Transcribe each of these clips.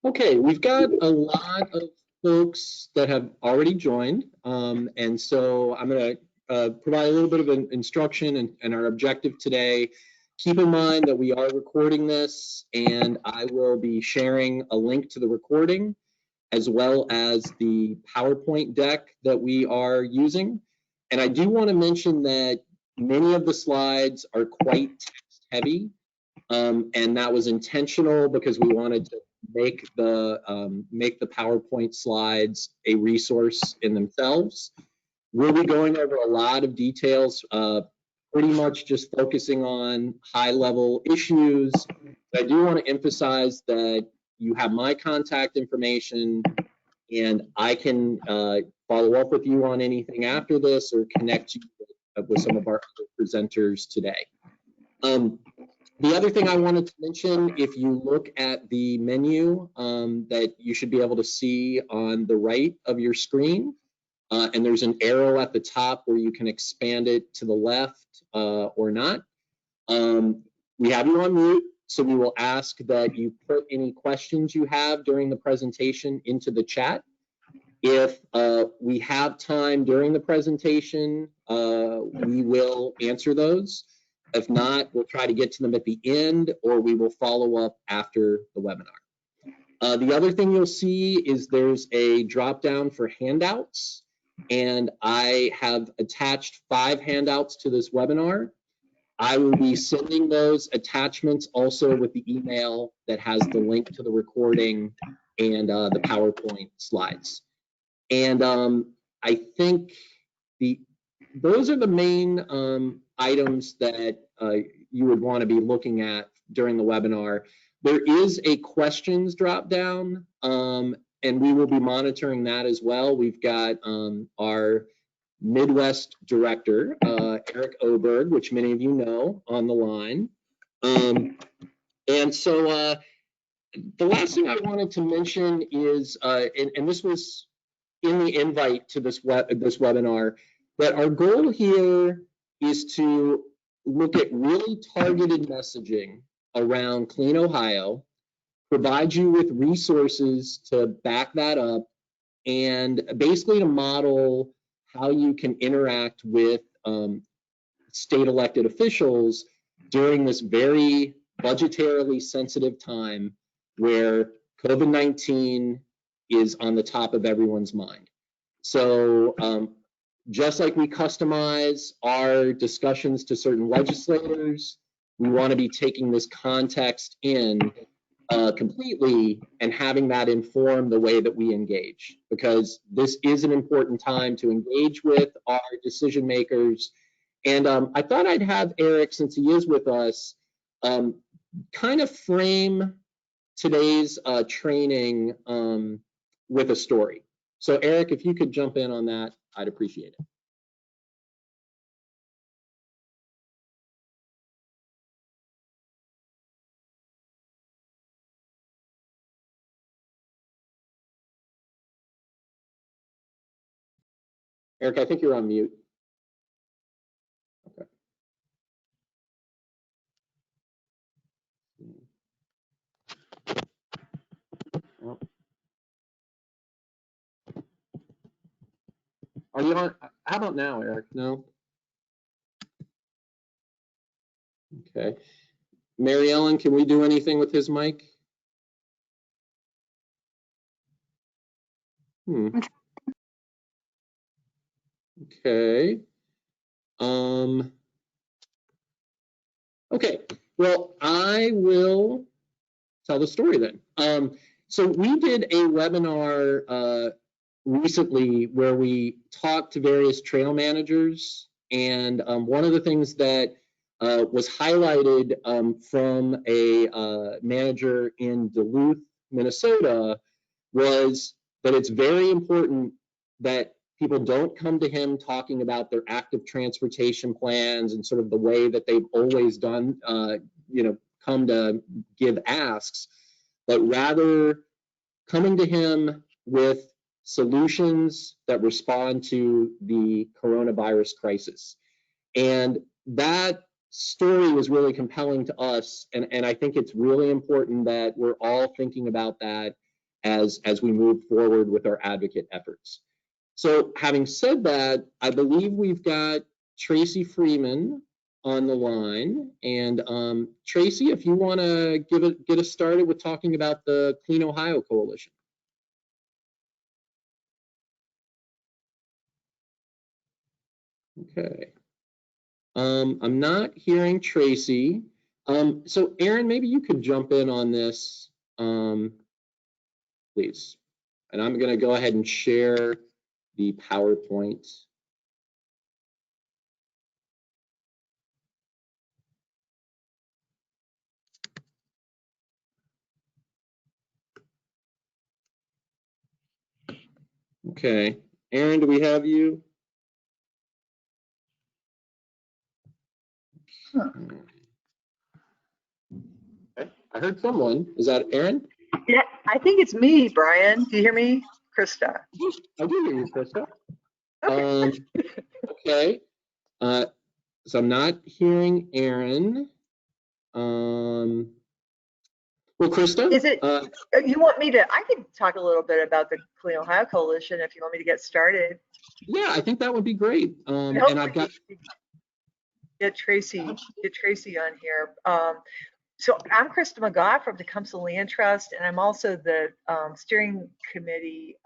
Okay, we've got a lot of folks that have already joined, and so I'm going to provide a little bit of an instruction and our objective today. Keep in mind that we are recording this, and I will be sharing a link to the recording as well as the PowerPoint deck that we are using. And I do want to mention that many of the slides are quite text heavy, and that was intentional because we wanted to make the PowerPoint slides a resource in themselves. We'll be going over a lot of details, pretty much just focusing on high-level issues. But I do want to emphasize that you have my contact information, and I can follow up with you on anything after this or connect you with some of our other presenters today. The other thing I wanted to mention, if you look at the menu that you should be able to see on the right of your screen, and there's an arrow at the top where you can expand it to the left or not. We have you on mute, so we will ask that you put any questions you have during the presentation into the chat. If we have time during the presentation, we will answer those. If not, we'll try to get to them at the end, or we will follow up after the webinar. The other thing you'll see is there's a drop down for handouts, and I have attached 5 handouts to this webinar. I will be sending those attachments also with the email that has the link to the recording and the PowerPoint slides. And I think those are the main items that you would want to be looking at during the webinar. There is a questions drop down, and we will be monitoring that as well. We've got our Midwest director, Eric Oberg, which many of you know, on the line. And so the last thing I wanted to mention is, and this was in the invite to this webinar, that our goal here is to look at really targeted messaging around Clean Ohio, provide you with resources to back that up, and basically to model how you can interact with state elected officials during this very budgetarily sensitive time where COVID-19 is on the top of everyone's mind. So just like we customize our discussions to certain legislators, we want to be taking this context in completely and having that inform the way that we engage, because this is an important time to engage with our decision makers. And I thought I'd have Eric, since he is with us, kind of frame today's training with a story. So Eric, if you could jump in on that, I'd appreciate it. Eric, I think you're on mute. Okay. Well, are you on? How about now, Eric? No? Okay. Mary Ellen, can we do anything with his mic? Okay. Okay. Well, I will tell the story then. So we did a webinar recently where we talked to various trail managers, and one of the things that was highlighted from a manager in Duluth, Minnesota, was that it's very important that people don't come to him talking about their active transportation plans and sort of the way that they've always done, come to give asks, but rather coming to him with solutions that respond to the coronavirus crisis. And that story was really compelling to us, and I think it's really important that we're all thinking about that as we move forward with our advocate efforts. So having said that, I believe we've got Tracy Freeman on the line. And Tracy, if you want to get us started with talking about the Clean Ohio Coalition. Okay. I'm not hearing Tracy. So Aaron, maybe you could jump in on this, please. And I'm going to go ahead and share the PowerPoint. Okay. Aaron, do we have you? Okay. I heard someone. Is that Aaron? Yeah, I think it's me, Brian. Do you hear me? Krista. I do hear you, Krista. Okay. Okay. So I'm not hearing Aaron. Well, Krista? Is it, you want me to, I can talk a little bit about the Clean Ohio Coalition if you want me to get started. Yeah, I think that would be great. And I've got get Tracy on here. So I'm Krista McGough from the Tecumseh Land Trust, and I'm also the steering committee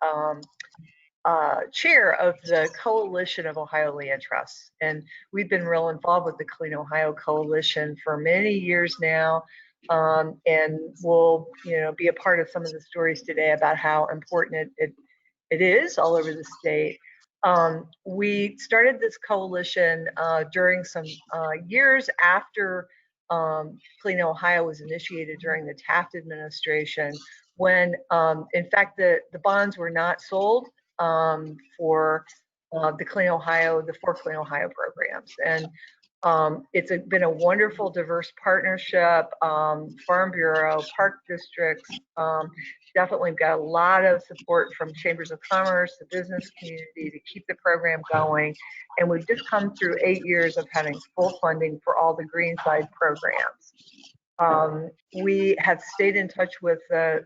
chair of the Coalition of Ohio Land Trusts. And we've been real involved with the Clean Ohio Coalition for many years now. And we'll, be a part of some of the stories today about how important it is all over the state. We started this coalition during some years after Clean Ohio was initiated during the Taft administration, when in fact the bonds were not sold for the Clean Ohio, the 4 Clean Ohio programs. And it's been a wonderful, diverse partnership. Farm Bureau, park districts, definitely got a lot of support from chambers of commerce, the business community to keep the program going. And we've just come through 8 years of having full funding for all the Greenside programs. We have stayed in touch with the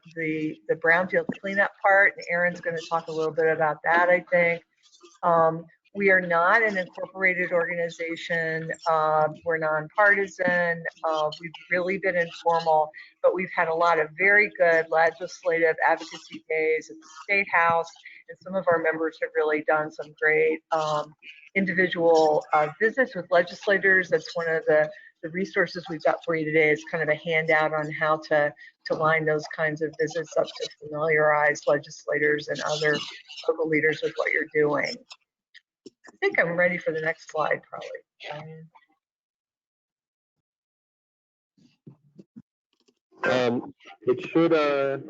brownfield cleanup part, and Aaron's going to talk a little bit about that, I think. We are not an incorporated organization. We're nonpartisan. We've really been informal, but we've had a lot of very good legislative advocacy days at the State House, and some of our members have really done some great individual visits with legislators. That's one of the resources we've got for you today, is kind of a handout on how to line those kinds of visits up to familiarize legislators and other local leaders with what you're doing. I think I'm ready for the next slide, probably. it should have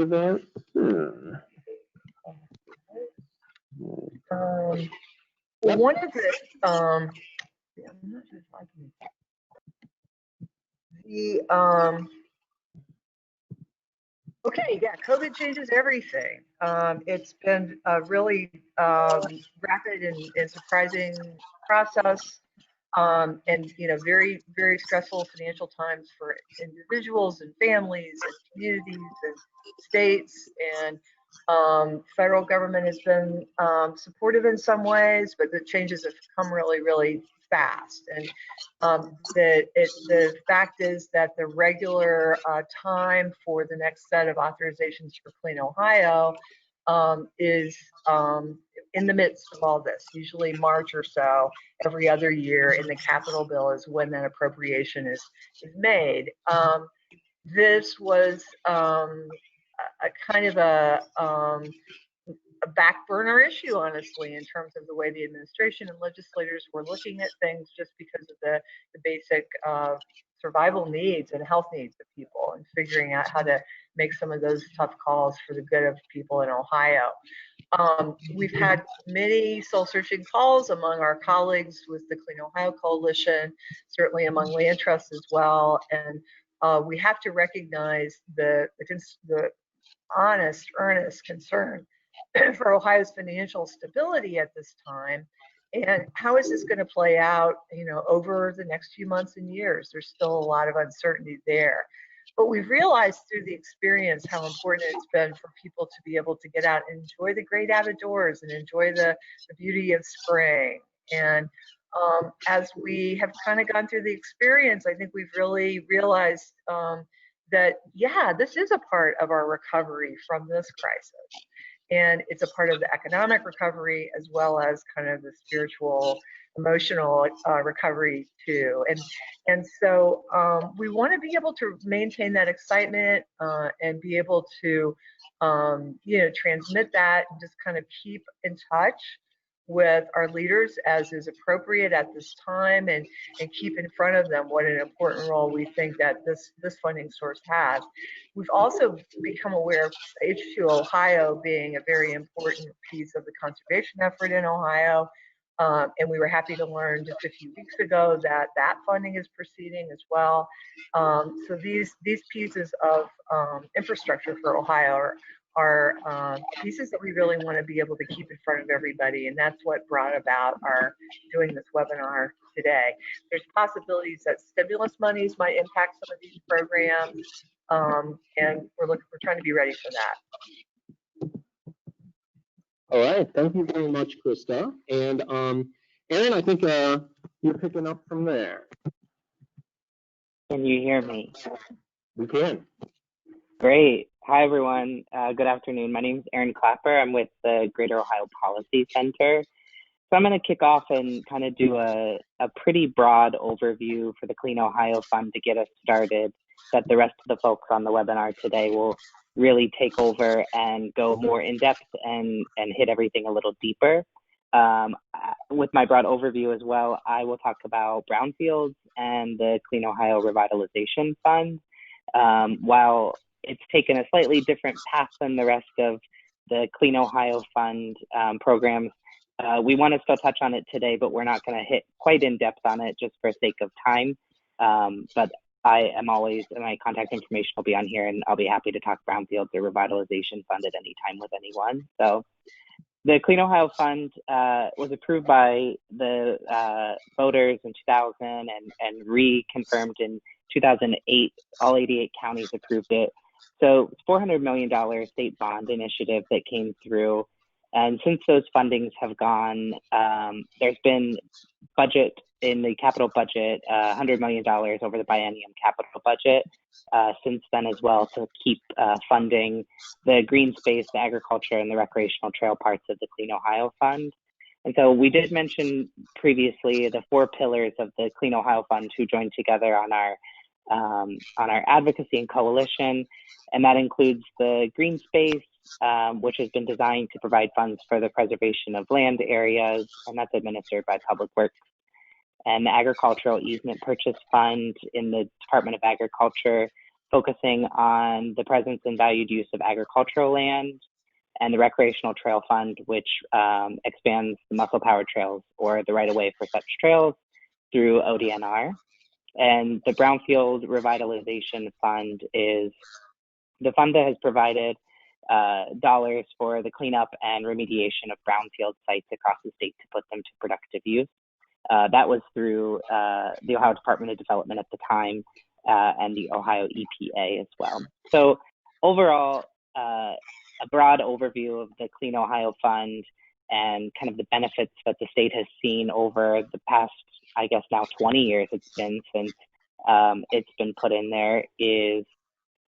been. Well, one of the I'm not sure if I can. Okay, yeah, COVID changes everything. It's been a really rapid and surprising process, and very, very stressful financial times for individuals and families and communities and states. And federal government has been supportive in some ways, but the changes have come really, really fast. And the fact is that the regular time for the next set of authorizations for Clean Ohio is in the midst of all this, usually March or so every other year in the Capitol bill is when that appropriation is made. This was a kind of a back burner issue, honestly, in terms of the way the administration and legislators were looking at things, just because of the basic survival needs and health needs of people, and figuring out how to make some of those tough calls for the good of people in Ohio. We've had many soul-searching calls among our colleagues with the Clean Ohio Coalition, certainly among land trusts as well, and we have to recognize the honest, earnest concern for Ohio's financial stability at this time, and how is this going to play out, over the next few months and years. There's still a lot of uncertainty there. But we've realized through the experience how important it's been for people to be able to get out and enjoy the great outdoors and enjoy the beauty of spring. And as we have kind of gone through the experience, I think we've really realized that, yeah, this is a part of our recovery from this crisis. And it's a part of the economic recovery as well as kind of the spiritual, emotional recovery too. And so we want to be able to maintain that excitement and be able to, transmit that and just kind of keep in touch with our leaders as is appropriate at this time, and keep in front of them what an important role we think that this funding source has. We've also become aware of H2 Ohio being a very important piece of the conservation effort in Ohio. And we were happy to learn just a few weeks ago that that funding is proceeding as well. So these pieces of infrastructure for Ohio are pieces that we really want to be able to keep in front of everybody, and that's what brought about our doing this webinar today. There's possibilities that stimulus monies might impact some of these programs, and we're trying to be ready for that. All right, thank you very much, Krista. And Aaron, I think you're picking up from there. Can you hear me? We can. Great. Hi, everyone. Good afternoon. My name is Aaron Clapper. I'm with the Greater Ohio Policy Center. So I'm going to kick off and kind of do a pretty broad overview for the Clean Ohio Fund to get us started, that the rest of the folks on the webinar today will really take over and go more in depth and hit everything a little deeper. With my broad overview as well, I will talk about brownfields and the Clean Ohio Revitalization Fund. While it's taken a slightly different path than the rest of the Clean Ohio Fund programs, we want to still touch on it today, but we're not going to hit quite in depth on it just for sake of time. But I am always, my contact information will be on here, and I'll be happy to talk brownfields or revitalization fund at any time with anyone. So the Clean Ohio Fund was approved by the voters in 2000 and reconfirmed in 2008. All 88 counties approved it. So it's $400 million state bond initiative that came through. And since those fundings have gone, there's been budget in the capital budget, $100 million over the biennium capital budget since then as well, to keep funding the green space, the agriculture, and the recreational trail parts of the Clean Ohio Fund. And so we did mention previously the 4 pillars of the Clean Ohio Fund who joined together on our advocacy and coalition, and that includes the green space, which has been designed to provide funds for the preservation of land areas, and that's administered by Public Works, and the Agricultural Easement Purchase Fund in the Department of Agriculture, focusing on the presence and valued use of agricultural land, and the Recreational Trail Fund, which expands the muscle-powered trails or the right-of-way for such trails through ODNR. And the Brownfield Revitalization Fund is the fund that has provided dollars for the cleanup and remediation of brownfield sites across the state to put them to productive use. That was through the Ohio Department of Development at the time and the Ohio EPA as well. So overall, a broad overview of the Clean Ohio Fund and kind of the benefits that the state has seen over the past, I guess now 20 years it's been since it's been put in there is,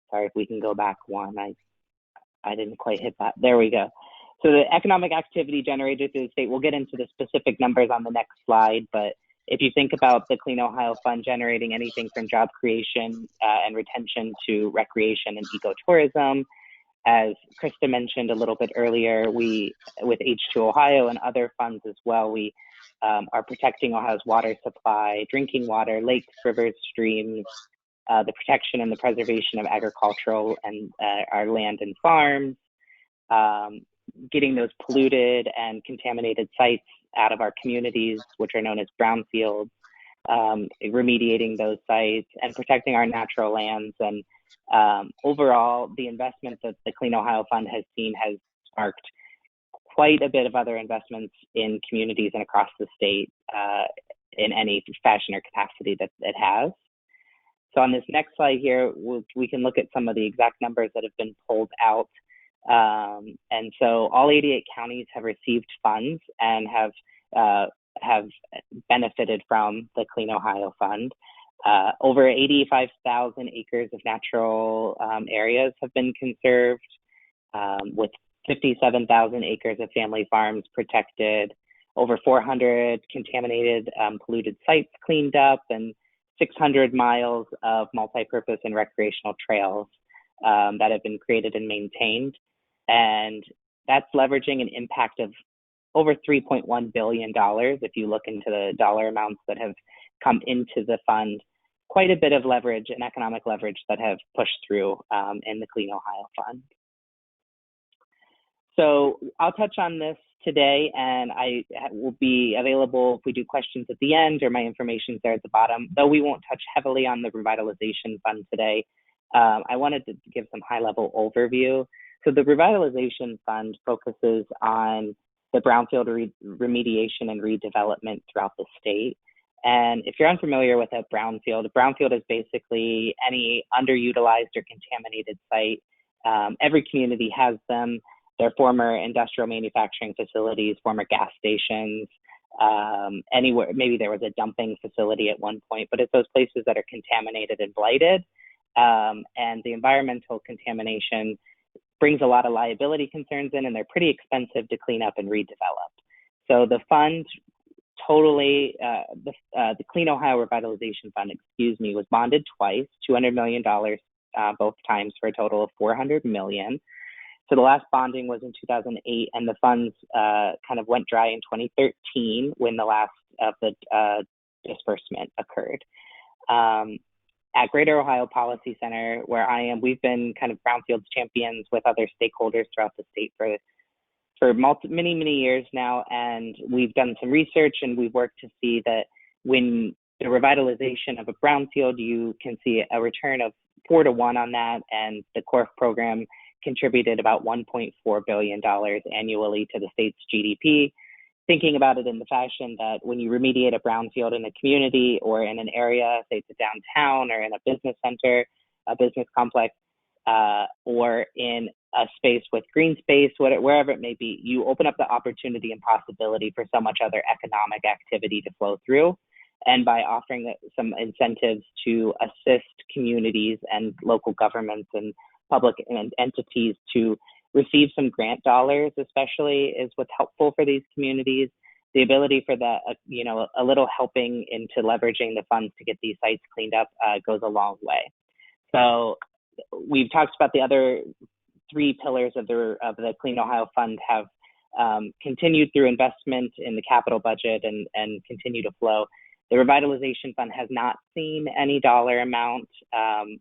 sorry if we can go back one, I didn't quite hit that. There we go. So the economic activity generated through the state, we'll get into the specific numbers on the next slide, but if you think about the Clean Ohio Fund generating anything from job creation and retention to recreation and ecotourism, as Krista mentioned a little bit earlier, we, with H2 Ohio and other funds as well, we are protecting Ohio's water supply, drinking water, lakes, rivers, streams, the protection and the preservation of agricultural and our land and farms, getting those polluted and contaminated sites out of our communities, which are known as brownfields, remediating those sites, and protecting our natural lands. And overall, the investment that the Clean Ohio Fund has seen has sparked quite a bit of other investments in communities and across the state in any fashion or capacity that it has. So on this next slide here, we can look at some of the exact numbers that have been pulled out. And so all 88 counties have received funds and have benefited from the Clean Ohio Fund. Over 85,000 acres of natural areas have been conserved, with 57,000 acres of family farms protected, over 400 contaminated, polluted sites cleaned up, and 600 miles of multi-purpose and recreational trails that have been created and maintained. And that's leveraging an impact of over $3.1 billion. If you look into the dollar amounts that have come into the fund, quite a bit of leverage and economic leverage that have pushed through in the Clean Ohio Fund. So I'll touch on this today, and I will be available if we do questions at the end, or my information's there at the bottom, though we won't touch heavily on the Revitalization Fund today. I wanted to give some high-level overview. So the Revitalization Fund focuses on the brownfield remediation and redevelopment throughout the state. And if you're unfamiliar with a brownfield is basically any underutilized or contaminated site. Every community has them. They're former industrial manufacturing facilities, former gas stations, anywhere. Maybe there was a dumping facility at one point, but it's those places that are contaminated and blighted. And the environmental contamination brings a lot of liability concerns in, and they're pretty expensive to clean up and redevelop. So the fund totally, the Clean Ohio Revitalization Fund, was bonded twice, $200 million both times, for a total of $400 million. So the last bonding was in 2008, and the funds kind of went dry in 2013 when the last of the disbursement occurred. At Greater Ohio Policy Center, where I am, we've been kind of brownfields champions with other stakeholders throughout the state for many years now, and we've done some research, and we've worked to see that when the revitalization of a brownfield, you can see a return of 4 to 1 on that, and the CORF program contributed about $1.4 billion annually to the state's GDP. Thinking about it in the fashion that when you remediate a brownfield in a community or in an area, say it's a downtown or in a business center, a business complex, or in a space with green space, wherever it may be, you open up the opportunity and possibility for so much other economic activity to flow through. And by offering some incentives to assist communities and local governments and public entities to receive some grant dollars, especially, is what's helpful for these communities. The ability for that, a little helping into leveraging the funds to get these sites cleaned up goes a long way. So we've talked about the other 3 pillars of the Clean Ohio Fund have continued through investment in the capital budget and continue to flow. The Revitalization Fund has not seen any dollar amount.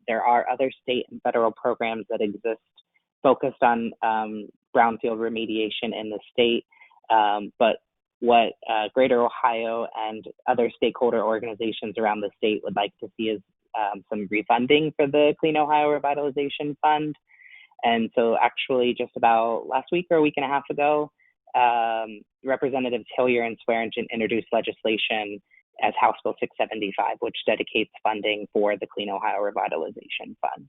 There are other state and federal programs that exist focused on brownfield remediation in the state. But what Greater Ohio and other stakeholder organizations around the state would like to see is some refunding for the Clean Ohio Revitalization Fund. And so actually just about last week or a week and a half ago, Representatives Hillier and Swearingen introduced legislation as House Bill 675, which dedicates funding for the Clean Ohio Revitalization Fund.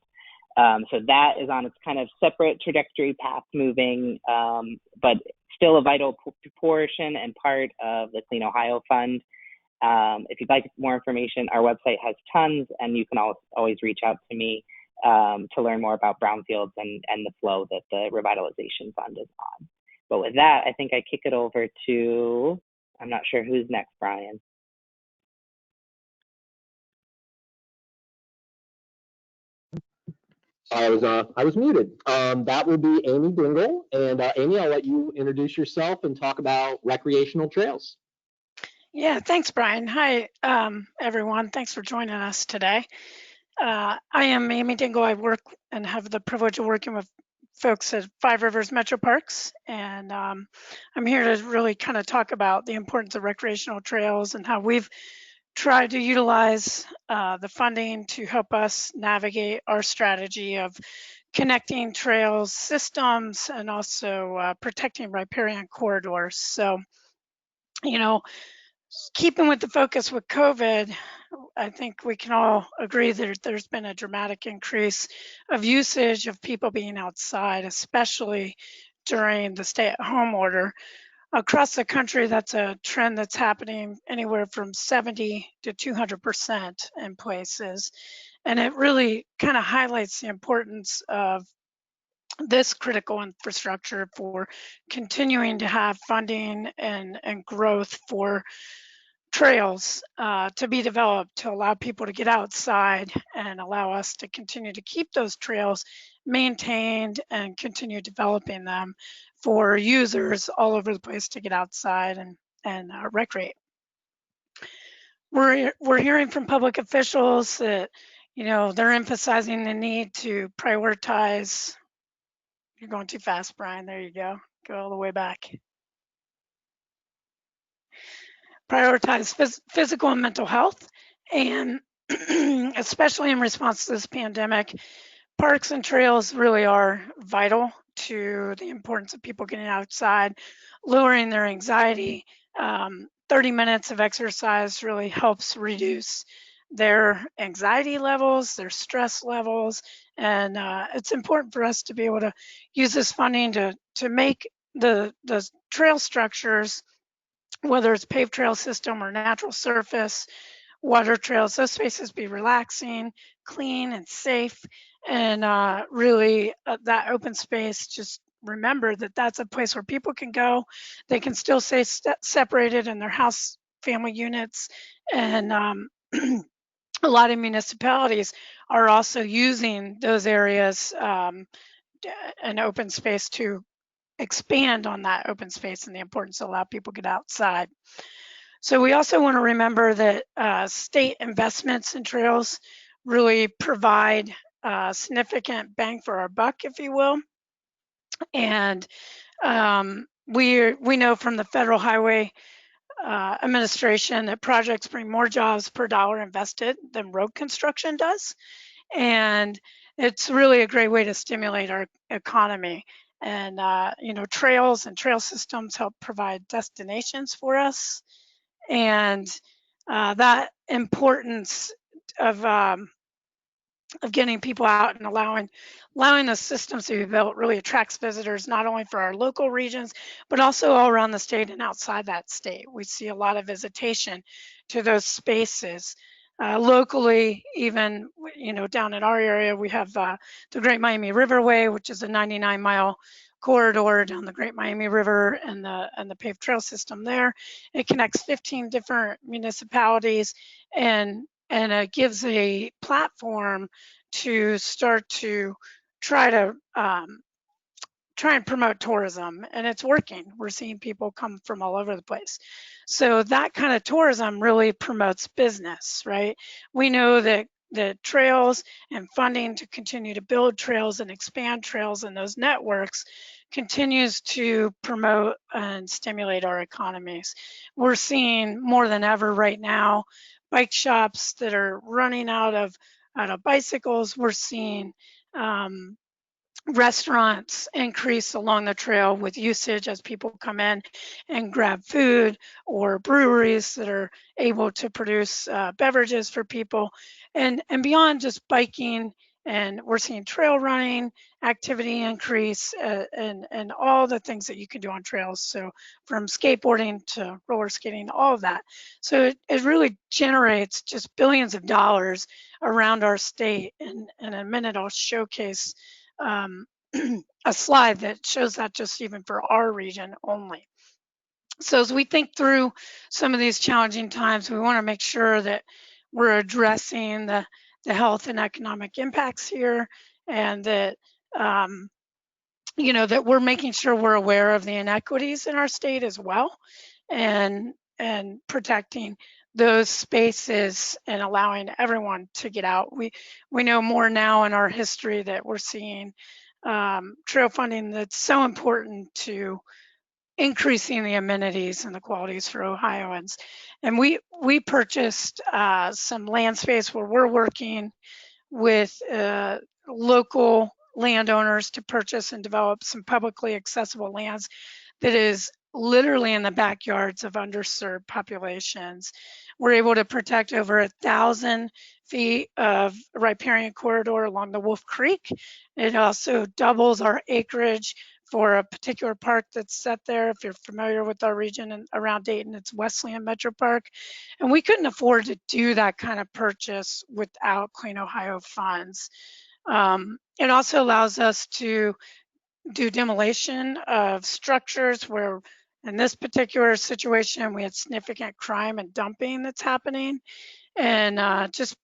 So that is on its kind of separate trajectory path moving, but still a vital portion and part of the Clean Ohio Fund. If you'd like more information, our website has tons, and you can always reach out to me to learn more about brownfields and the flow that the Revitalization Fund is on. But with that, I think I kick it over to, I'm not sure who's next, Brian. I was muted. That will be Amy Dingle. And Amy, I'll let you introduce yourself and talk about recreational trails. Yeah, thanks, Brian. Hi, everyone. Thanks for joining us today. I am Amy Dingle. I work and have the privilege of working with folks at Five Rivers Metro Parks. And I'm here to really kind of talk about the importance of recreational trails and how we've tried to utilize the funding to help us navigate our strategy of connecting trails systems and also protecting riparian corridors. So, keeping with the focus with COVID, I think we can all agree that there's been a dramatic increase of usage of people being outside, especially during the stay-at-home order. Across the country, that's a trend that's happening anywhere from 70 to 200% in places. And it really kind of highlights the importance of this critical infrastructure for continuing to have funding and growth for trails to be developed to allow people to get outside and allow us to continue to keep those trails maintained and continue developing them for users all over the place to get outside and recreate. We're hearing from public officials that, you know, they're emphasizing the need to prioritize. You're going too fast, Brian. There you go. Go all the way back. Prioritize physical and mental health, and especially in response to this pandemic, parks and trails really are vital to the importance of people getting outside, lowering their anxiety. 30 minutes of exercise really helps reduce their anxiety levels, their stress levels, and it's important for us to be able to use this funding to make the trail structures, whether it's paved trail system or natural surface, water trails, those spaces be relaxing, clean, and safe. And really, that open space, just remember that that's a place where people can go. They can still stay separated in their house family units. And a lot of municipalities are also using those areas and open space to expand on that open space and the importance to allow people to get outside. So we also want to remember that state investments in trails really provide significant bang for our buck, if you will. And we know from the Federal Highway Administration that projects bring more jobs per dollar invested than road construction does. And it's really a great way to stimulate our economy. And, you know, trails and trail systems help provide destinations for us. And that importance of getting people out and allowing the systems to be built really attracts visitors, not only for our local regions, but also all around the state and outside that state. We see a lot of visitation to those spaces. Locally, even, you know, down in our area, we have the Great Miami Riverway, which is a 99-mile corridor down the Great Miami River and the paved trail system there. It connects 15 different municipalities, and it gives a platform to start to try and promote tourism, and it's working. We're seeing people come from all over the place. So that kind of tourism really promotes business, right? We know that the trails and funding to continue to build trails and expand trails and those networks continues to promote and stimulate our economies. We're seeing more than ever right now bike shops that are running out of bicycles. We're seeing restaurants increase along the trail with usage as people come in and grab food, or breweries that are able to produce beverages for people, and beyond just biking. And we're seeing trail running activity increase, and all the things that you can do on trails. So from skateboarding to roller skating, all of that. So it really generates just billions of dollars around our state. And in a minute, I'll showcase a slide that shows that just even for our region only. So as we think through some of these challenging times, we want to make sure that we're addressing the health and economic impacts here, and that you know, that we're making sure we're aware of the inequities in our state as well, and protecting those spaces and allowing everyone to get out. We know more now in our history that we're seeing trail funding that's so important to increasing the amenities and the qualities for Ohioans. And we purchased some land space where we're working with local landowners to purchase and develop some publicly accessible lands that is literally in the backyards of underserved populations. We're able to protect over 1,000 feet of riparian corridor along the Wolf Creek. It also doubles our acreage for a particular park that's set there. If you're familiar with our region and around Dayton, it's Wesleyan Metro Park. And we couldn't afford to do that kind of purchase without Clean Ohio funds. It also allows us to do demolition of structures where, in this particular situation, we had significant crime and dumping that's happening, and just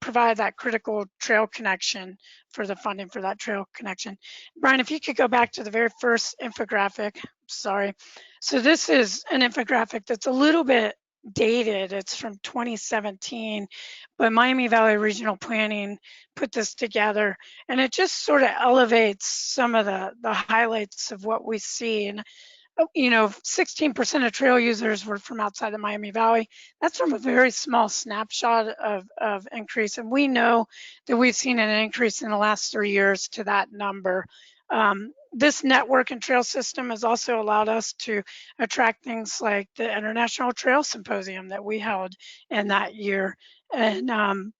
provide that critical trail connection for the funding for that trail connection. Brian, if you could go back to the very first infographic, sorry. So this is an infographic that's a little bit dated. It's from 2017, but Miami Valley Regional Planning put this together, and it just sort of elevates some of the highlights of what we see. And 16% of trail users were from outside the Miami Valley. That's from a very small snapshot of increase. And we know that we've seen an increase in the last 3 years to that number. This network and trail system has also allowed us to attract things like the International Trail Symposium that we held in that year. And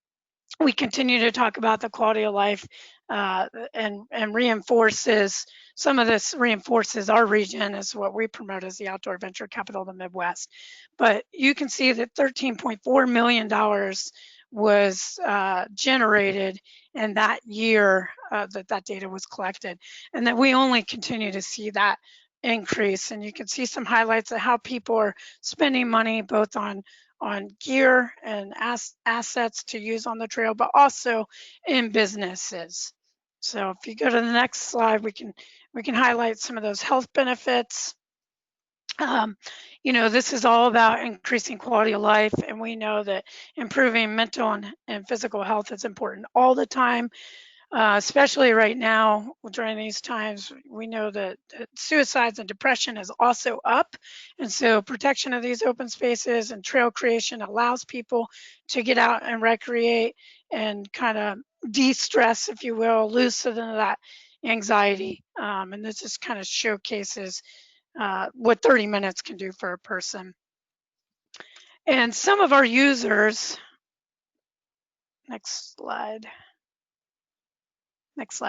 we continue to talk about the quality of life and reinforces, some of this reinforces our region as what we promote as the outdoor venture capital of the Midwest. But you can see that $13.4 million was generated in that year that data was collected, and that we only continue to see that increase. And you can see some highlights of how people are spending money both on gear and assets to use on the trail, but also in businesses. So if you go to the next slide, we can highlight some of those health benefits. This is all about increasing quality of life, and we know that improving mental and physical health is important all the time. Especially right now during these times, we know that suicides and depression is also up. And so protection of these open spaces and trail creation allows people to get out and recreate and kind of de-stress, if you will, lose some of that anxiety. And this just kind of showcases what 30 minutes can do for a person. And some of our users, next slide,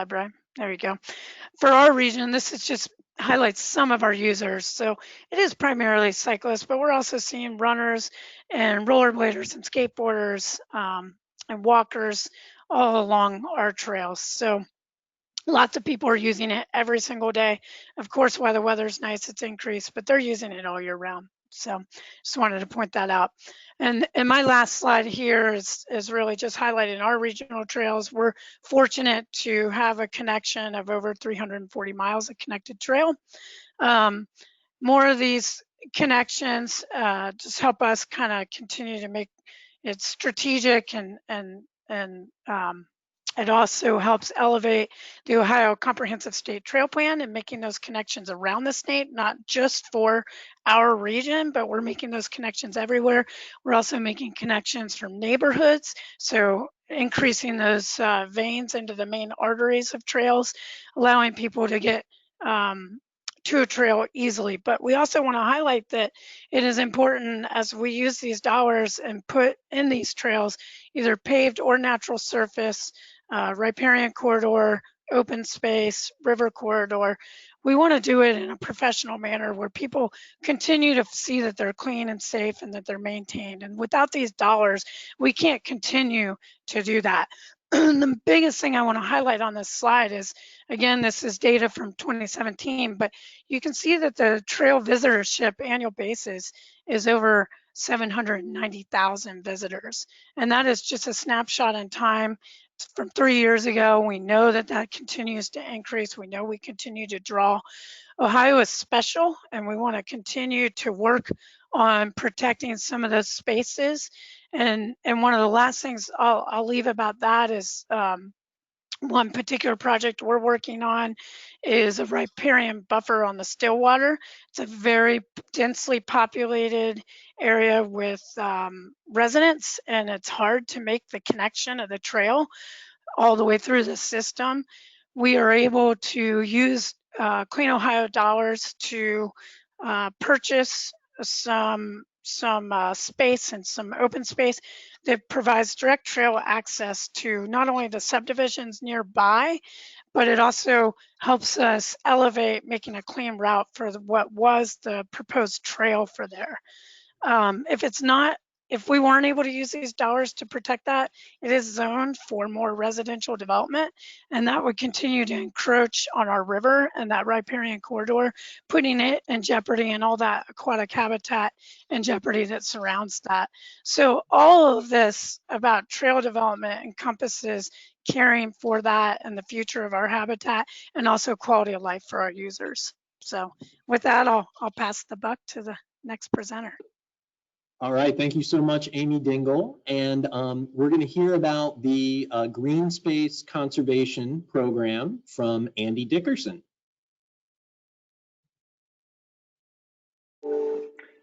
Brian. There you go. For our region, this is just highlights some of our users. So it is primarily cyclists, but we're also seeing runners and rollerbladers and skateboarders and walkers all along our trails. So lots of people are using it every single day. Of course, while the weather's nice, it's increased, but they're using it all year round. So just wanted to point that out. And my last slide here is really just highlighting our regional trails. We're fortunate to have a connection of over 340 miles of connected trail. More of these connections just help us kind of continue to make it strategic, and it also helps elevate the Ohio Comprehensive State Trail Plan and making those connections around the state, not just for our region, but we're making those connections everywhere. We're also making connections from neighborhoods, so increasing those veins into the main arteries of trails, allowing people to get to a trail easily. But we also want to highlight that it is important as we use these dollars and put in these trails, either paved or natural surface, riparian corridor, open space, river corridor. We want to do it in a professional manner where people continue to see that they're clean and safe and that they're maintained. And without these dollars, we can't continue to do that. The biggest thing I want to highlight on this slide is, again, this is data from 2017, but you can see that the trail visitorship annual basis is over 790,000 visitors. And that is just a snapshot in time from 3 years ago. We know that that continues to increase. We know we continue to draw. Ohio is special, and we want to continue to work on protecting some of those spaces. And one of the last things I'll leave about that is one particular project we're working on is a riparian buffer on the Stillwater. It's a very densely populated area with residents, and it's hard to make the connection of the trail all the way through the system. We are able to use Clean Ohio dollars to purchase some space and some open space that provides direct trail access to not only the subdivisions nearby, but it also helps us elevate making a clean route for what was the proposed trail for there. If we weren't able to use these dollars to protect that, it is zoned for more residential development, and that would continue to encroach on our river and that riparian corridor, putting it in jeopardy and all that aquatic habitat in jeopardy that surrounds that. So all of this about trail development encompasses caring for that and the future of our habitat and also quality of life for our users. So with that, I'll pass the buck to the next presenter. All right, thank you so much, Amy Dingle. And we're going to hear about the Green Space Conservation Program from Andy Dickerson.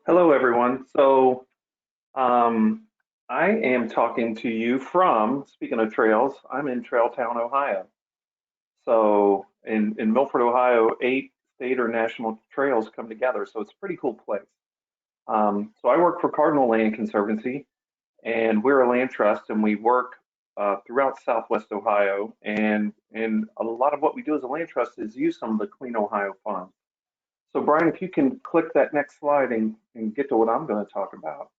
Hello, everyone. So I am talking to you from, speaking of trails, I'm in Trailtown, Ohio. So in Milford, Ohio, 8 state or national trails come together. So it's a pretty cool place. So I work for Cardinal Land Conservancy, and we're a land trust, and we work throughout Southwest Ohio. And a lot of what we do as a land trust is use some of the Clean Ohio funds. So Brian, if you can click that next slide and get to what I'm going to talk about.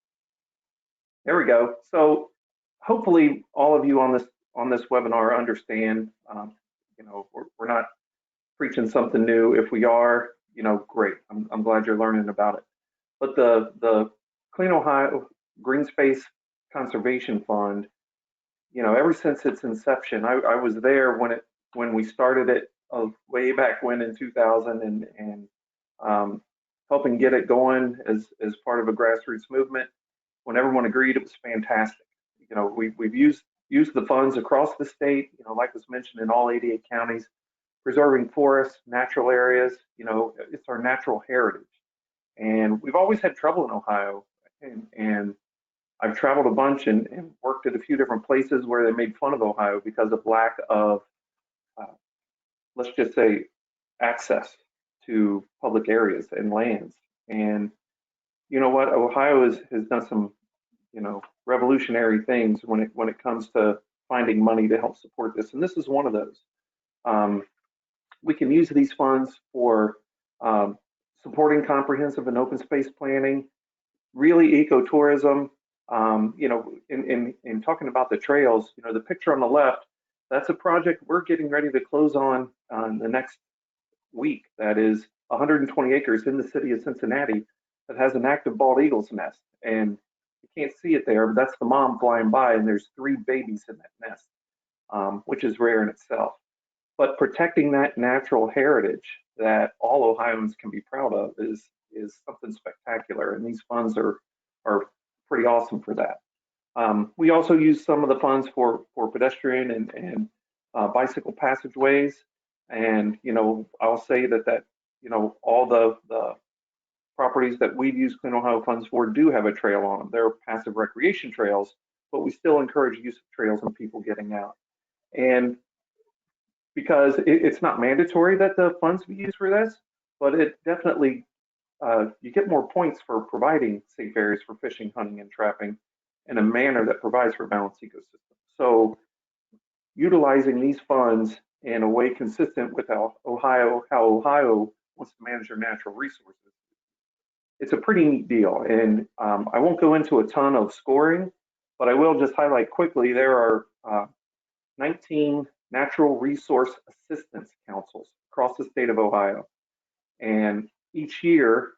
There we go. So hopefully all of you on this webinar understand. You know, we're not preaching something new. If we are, you know, great. I'm glad you're learning about it. But the Clean Ohio Green Space Conservation Fund, you know, ever since its inception, I was there when we started it way back when in 2000 and helping get it going as part of a grassroots movement. When everyone agreed, it was fantastic. You know, we've used the funds across the state, you know, like was mentioned in all 88 counties, preserving forests, natural areas, you know, it's our natural heritage. And we've always had trouble in Ohio. And I've traveled a bunch and worked at a few different places where they made fun of Ohio because of lack of, let's just say, access to public areas and lands. And you know what, Ohio has done some, you know, revolutionary things when it comes to finding money to help support this. And this is one of those. We can use these funds for supporting comprehensive and open space planning, really ecotourism. You know, in talking about the trails, you know, the picture on the left, that's a project we're getting ready to close on the next week. That is 120 acres in the city of Cincinnati that has an active bald eagle's nest. And you can't see it there, but that's the mom flying by, and there's 3 babies in that nest, which is rare in itself. But protecting that natural heritage that all Ohioans can be proud of is something spectacular, and these funds are pretty awesome for that. We also use some of the funds for pedestrian and bicycle passageways, and you know, I'll say that you know, all the properties that we've used Clean Ohio funds for do have a trail on them. They're passive recreation trails, but we still encourage use of trails and people getting out. And because it's not mandatory that the funds be used for this, but it definitely, you get more points for providing safe areas for fishing, hunting, and trapping in a manner that provides for a balanced ecosystem. So utilizing these funds in a way consistent with how Ohio wants to manage their natural resources, it's a pretty neat deal. And I won't go into a ton of scoring, but I will just highlight quickly, there are 19 natural resource assistance councils across the state of Ohio. And each year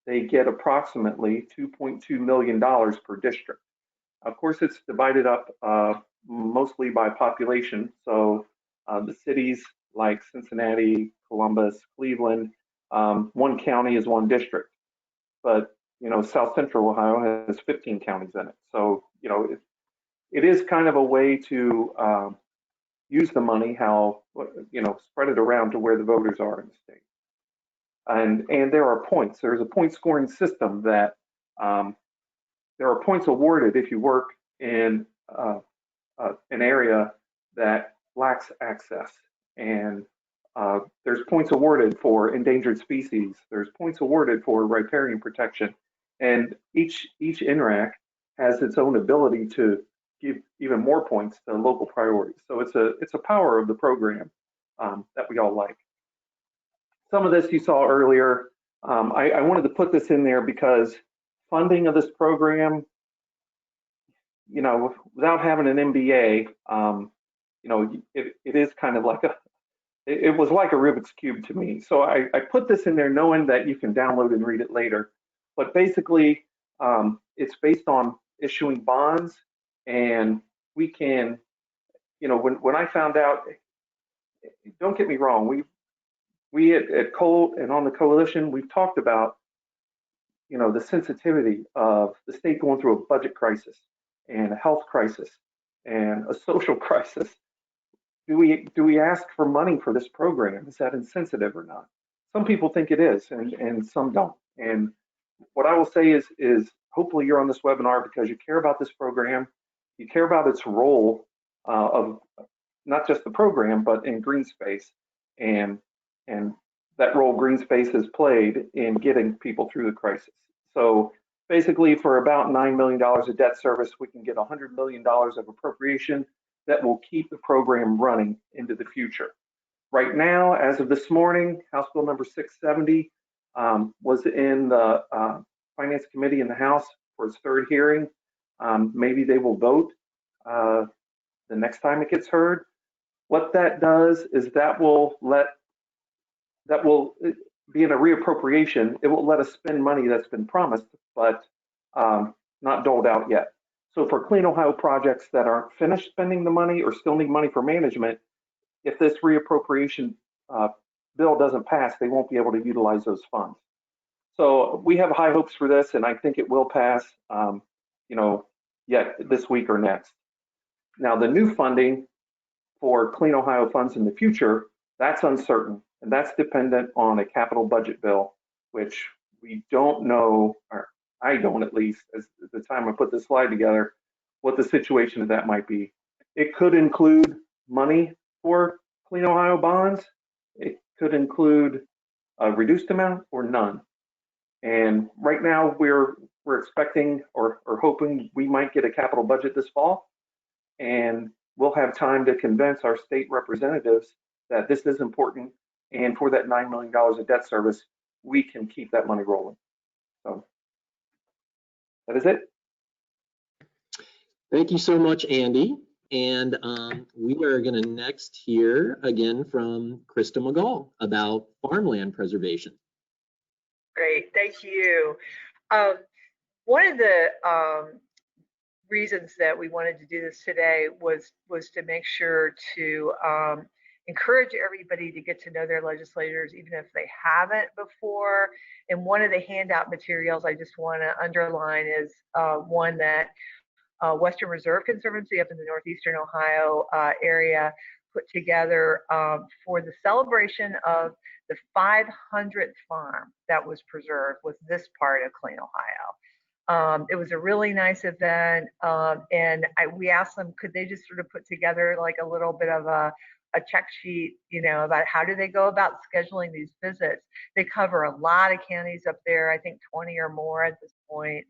they get approximately $2.2 million per district. Of course, it's divided up mostly by population. So the cities like Cincinnati, Columbus, Cleveland, one county is one district. But you know, South Central Ohio has 15 counties in it. So you know, it is kind of a way to use the money, how, you know, spread it around to where the voters are in the state. And there are points. There's a point scoring system that there are points awarded if you work in an area that lacks access. And There's points awarded for endangered species. There's points awarded for riparian protection. And each NRAC has its own ability to give even more points to local priorities. So it's a power of the program that we all like. Some of this you saw earlier. I wanted to put this in there because funding of this program, you know, without having an MBA, you know, it is kind of like it was like a Rubik's Cube to me. So I put this in there knowing that you can download and read it later. But basically, it's based on issuing bonds, and we can, you know, when I found out, don't get me wrong, we at COAL and on the coalition, we've talked about, you know, the sensitivity of the state going through a budget crisis and a health crisis and a social crisis. Do we ask for money for this program? Is that insensitive or not? Some people think it is, and some don't. And what I will say is hopefully you're on this webinar because you care about this program, you care about its role of not just the program, but in green space, and that role green space has played in getting people through the crisis. So basically, for about $9 million of debt service, we can get $100 million of appropriation that will keep the program running into the future. Right now, as of this morning, House Bill number 670 was in the Finance Committee in the House for its third hearing. Maybe they will vote the next time it gets heard. What that does is that will be in a reappropriation. It will let us spend money that's been promised, but not doled out yet. So for Clean Ohio projects that aren't finished spending the money or still need money for management, if this reappropriation bill doesn't pass, they won't be able to utilize those funds. So we have high hopes for this, and I think it will pass, you know, yet this week or next. Now, the new funding for Clean Ohio funds in the future, that's uncertain, and that's dependent on a capital budget bill, which we don't know, or I don't at least, as the time I put this slide together, what the situation of that might be. It could include money for Clean Ohio bonds. It could include a reduced amount or none. And right now we're expecting or hoping we might get a capital budget this fall, and we'll have time to convince our state representatives that this is important, and for that $9 million of debt service, we can keep that money rolling. So that is it. Thank you so much, Andy. And we are going to next hear again from Krista McGall about farmland preservation. Great, thank you. One of the reasons that we wanted to do this today was to make sure to encourage everybody to get to know their legislators, even if they haven't before. And one of the handout materials I just want to underline is one that Western Reserve Conservancy up in the northeastern Ohio area put together for the celebration of the 500th farm that was preserved with this part of Clean Ohio. It was a really nice event, and we asked them, could they just sort of put together like a little bit of a check sheet, you know, about how do they go about scheduling these visits. They cover a lot of counties up there, I think 20 or more at this point.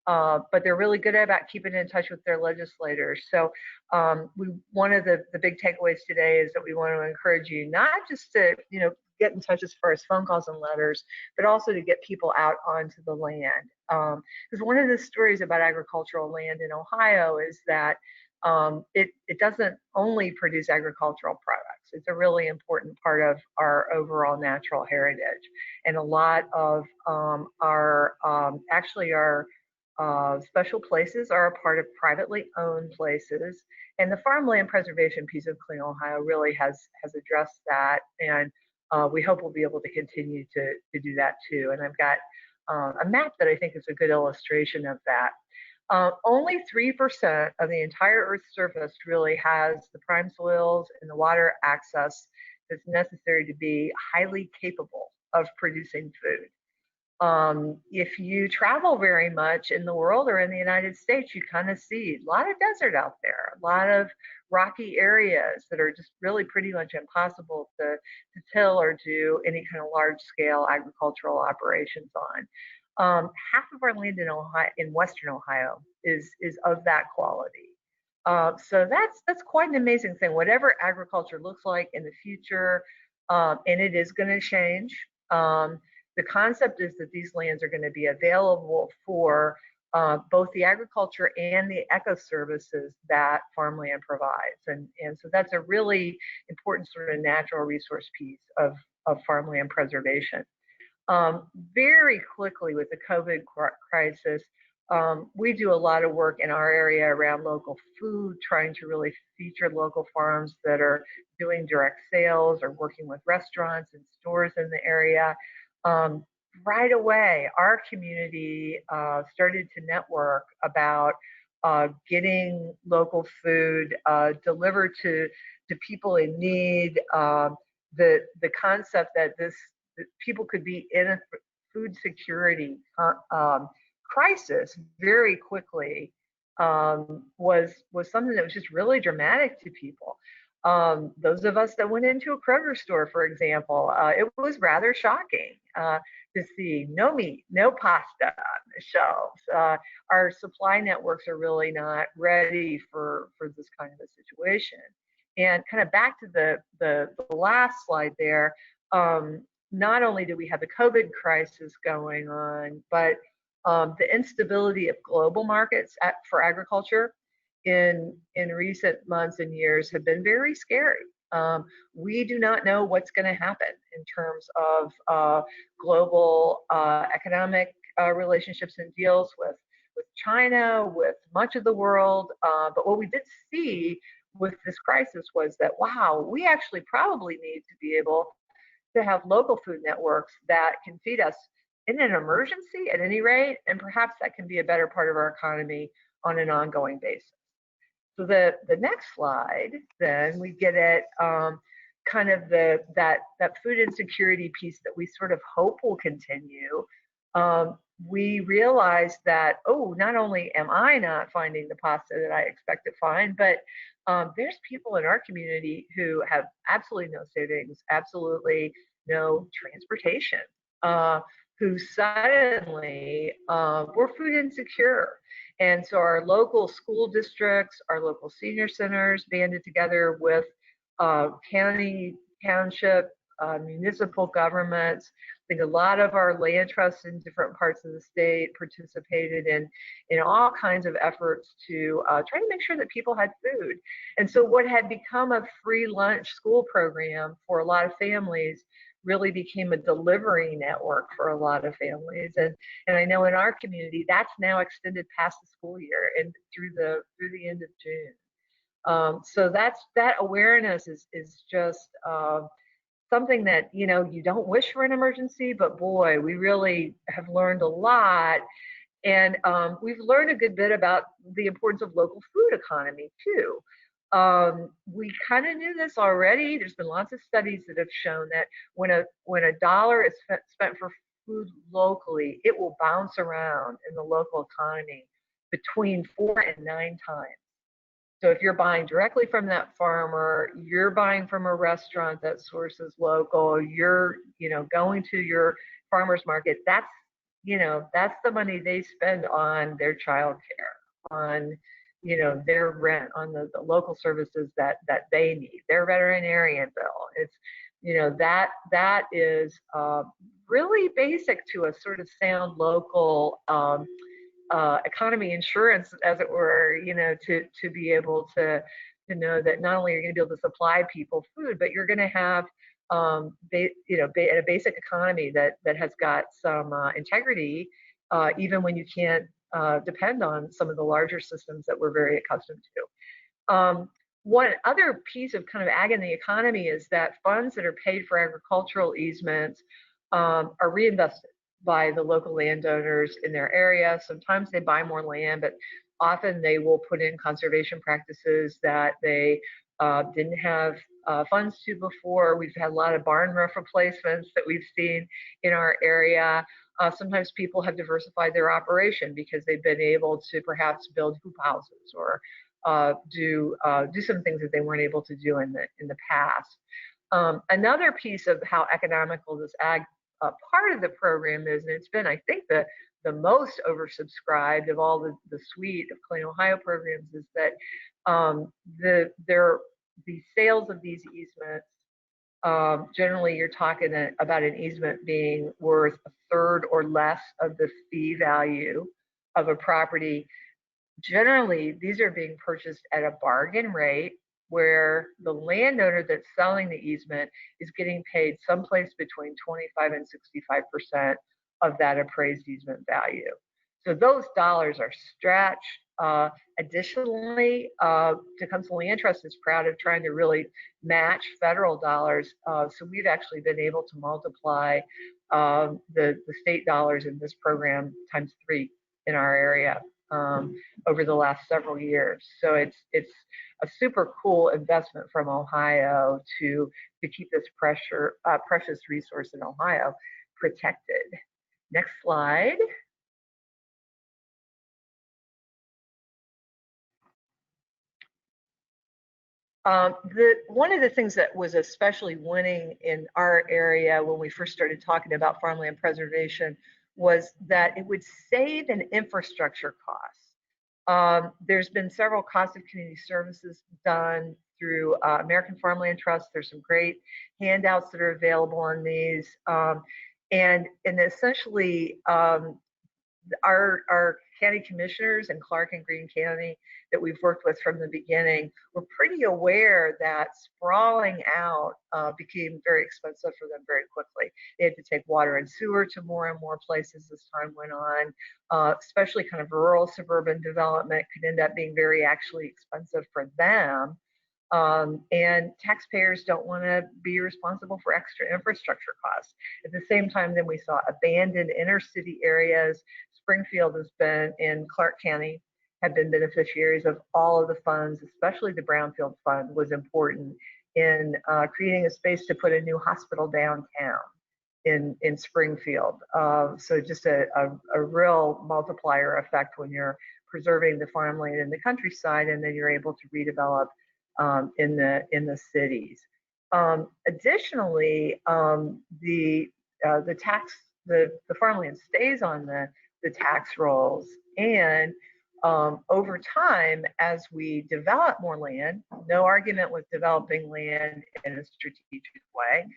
But they're really good about keeping in touch with their legislators. So one of the big takeaways today is that we want to encourage you not just to, you know, get in touch as far as phone calls and letters, but also to get people out onto the land. Because one of the stories about agricultural land in Ohio is that it doesn't only produce agricultural products. It's a really important part of our overall natural heritage. And a lot of our special places are a part of privately owned places. And the farmland preservation piece of Clean Ohio really has addressed that. And we hope we'll be able to continue to do that too. And I've got a map that I think is a good illustration of that. Only 3% of the entire Earth's surface really has the prime soils and the water access that's necessary to be highly capable of producing food. If you travel very much in the world or in the United States, you kind of see a lot of desert out there, a lot of rocky areas that are just really pretty much impossible to till or do any kind of large scale agricultural operations on. Half of our land in Ohio, in Western Ohio, is of that quality. So that's quite an amazing thing. Whatever agriculture looks like in the future, and it is going to change. The concept is that these lands are going to be available for both the agriculture and the eco services that farmland provides. And so that's a really important sort of natural resource piece of farmland preservation. Very quickly with the COVID crisis, we do a lot of work in our area around local food, trying to really feature local farms that are doing direct sales or working with restaurants and stores in the area. Right away, our community started to network about getting local food delivered to people in need. The concept that that people could be in a food security crisis very quickly was something that was just really dramatic to people. Those of us that went into a Kroger store, for example, it was rather shocking to see no meat, no pasta on the shelves. Our supply networks are really not ready for this kind of a situation. And kind of back to the last slide there, not only do we have the COVID crisis going on, but the instability of global markets for agriculture in recent months and years have been very scary. We do not know what's going to happen in terms of global economic relationships and deals with China, with much of the world. But what we did see with this crisis was that, wow, we actually probably need to be able to have local food networks that can feed us in an emergency at any rate, and perhaps that can be a better part of our economy on an ongoing basis. So the next slide, then we get at kind of that food insecurity piece that we sort of hope will continue. We realized that, oh, not only am I not finding the pasta that I expect to find, but there's people in our community who have absolutely no savings, absolutely no transportation, who suddenly were food insecure. And so our local school districts, our local senior centers banded together with county, township, municipal governments. I think a lot of our land trusts in different parts of the state participated in all kinds of efforts to try to make sure that people had food. And so what had become a free lunch school program for a lot of families really became a delivery network for a lot of families. And I know in our community, that's now extended past the school year and through the end of June. So that awareness is just something that, you know, you don't wish for an emergency, but boy, we really have learned a lot. And we've learned a good bit about the importance of local food economy too. We kind of knew this already. There's been lots of studies that have shown that when a dollar is spent for food locally, it will bounce around in the local economy between 4 and 9 times. So if you're buying directly from that farmer, you're buying from a restaurant that sources local, you're, you know, going to your farmer's market, that's the money they spend on their childcare, on, you know, their rent, on the local services that they need, their veterinarian bill. It's, you know, that is really basic to a sort of sound local economy insurance, as it were, you know, to be able to know that not only are you going to be able to supply people food, but you're going to have a basic economy that has got some integrity, even when you can't depend on some of the larger systems that we're very accustomed to. One other piece of kind of ag in the economy is that funds that are paid for agricultural easements are reinvested by the local landowners in their area. Sometimes they buy more land, but often they will put in conservation practices that they didn't have funds to before. We've had a lot of barn roof replacements that we've seen in our area. Sometimes people have diversified their operation because they've been able to perhaps build hoop houses or do some things that they weren't able to do in the past. Another piece of how economical this ag part of the program is, and it's been, I think, the most oversubscribed of all the suite of CLE Ohio programs, is that the sales of these easements, generally you're talking about an easement being worth a third or less of the fee value of a property. Generally, these are being purchased at a bargain rate where the landowner that's selling the easement is getting paid someplace between 25 and 65% of that appraised easement value. So those dollars are stretched. Additionally, Tecumseh Land Trust is proud of trying to really match federal dollars. So we've actually been able to multiply the state dollars in this program ×3 in our area over the last several years. So it's a super cool investment from Ohio to keep this precious resource in Ohio protected. Next slide. One of the things that was especially winning in our area when we first started talking about farmland preservation was that it would save in infrastructure costs. There's been several cost of community services done through American Farmland Trust. There's some great handouts that are available on these. And essentially, our county commissioners in Clark and Greene County that we've worked with from the beginning were pretty aware that sprawling out became very expensive for them very quickly. They had to take water and sewer to more and more places as time went on, especially kind of rural suburban development could end up being very actually expensive for them. And taxpayers don't want to be responsible for extra infrastructure costs. At the same time, then we saw abandoned inner city areas. Springfield has been, in Clark County, have been beneficiaries of all of the funds, especially the Brownfield Fund was important in creating a space to put a new hospital downtown in Springfield. So just a real multiplier effect when you're preserving the farmland in the countryside, and then you're able to redevelop in the cities. Additionally, the farmland stays on the tax rolls, and over time, as we develop more land, no argument with developing land in a strategic way,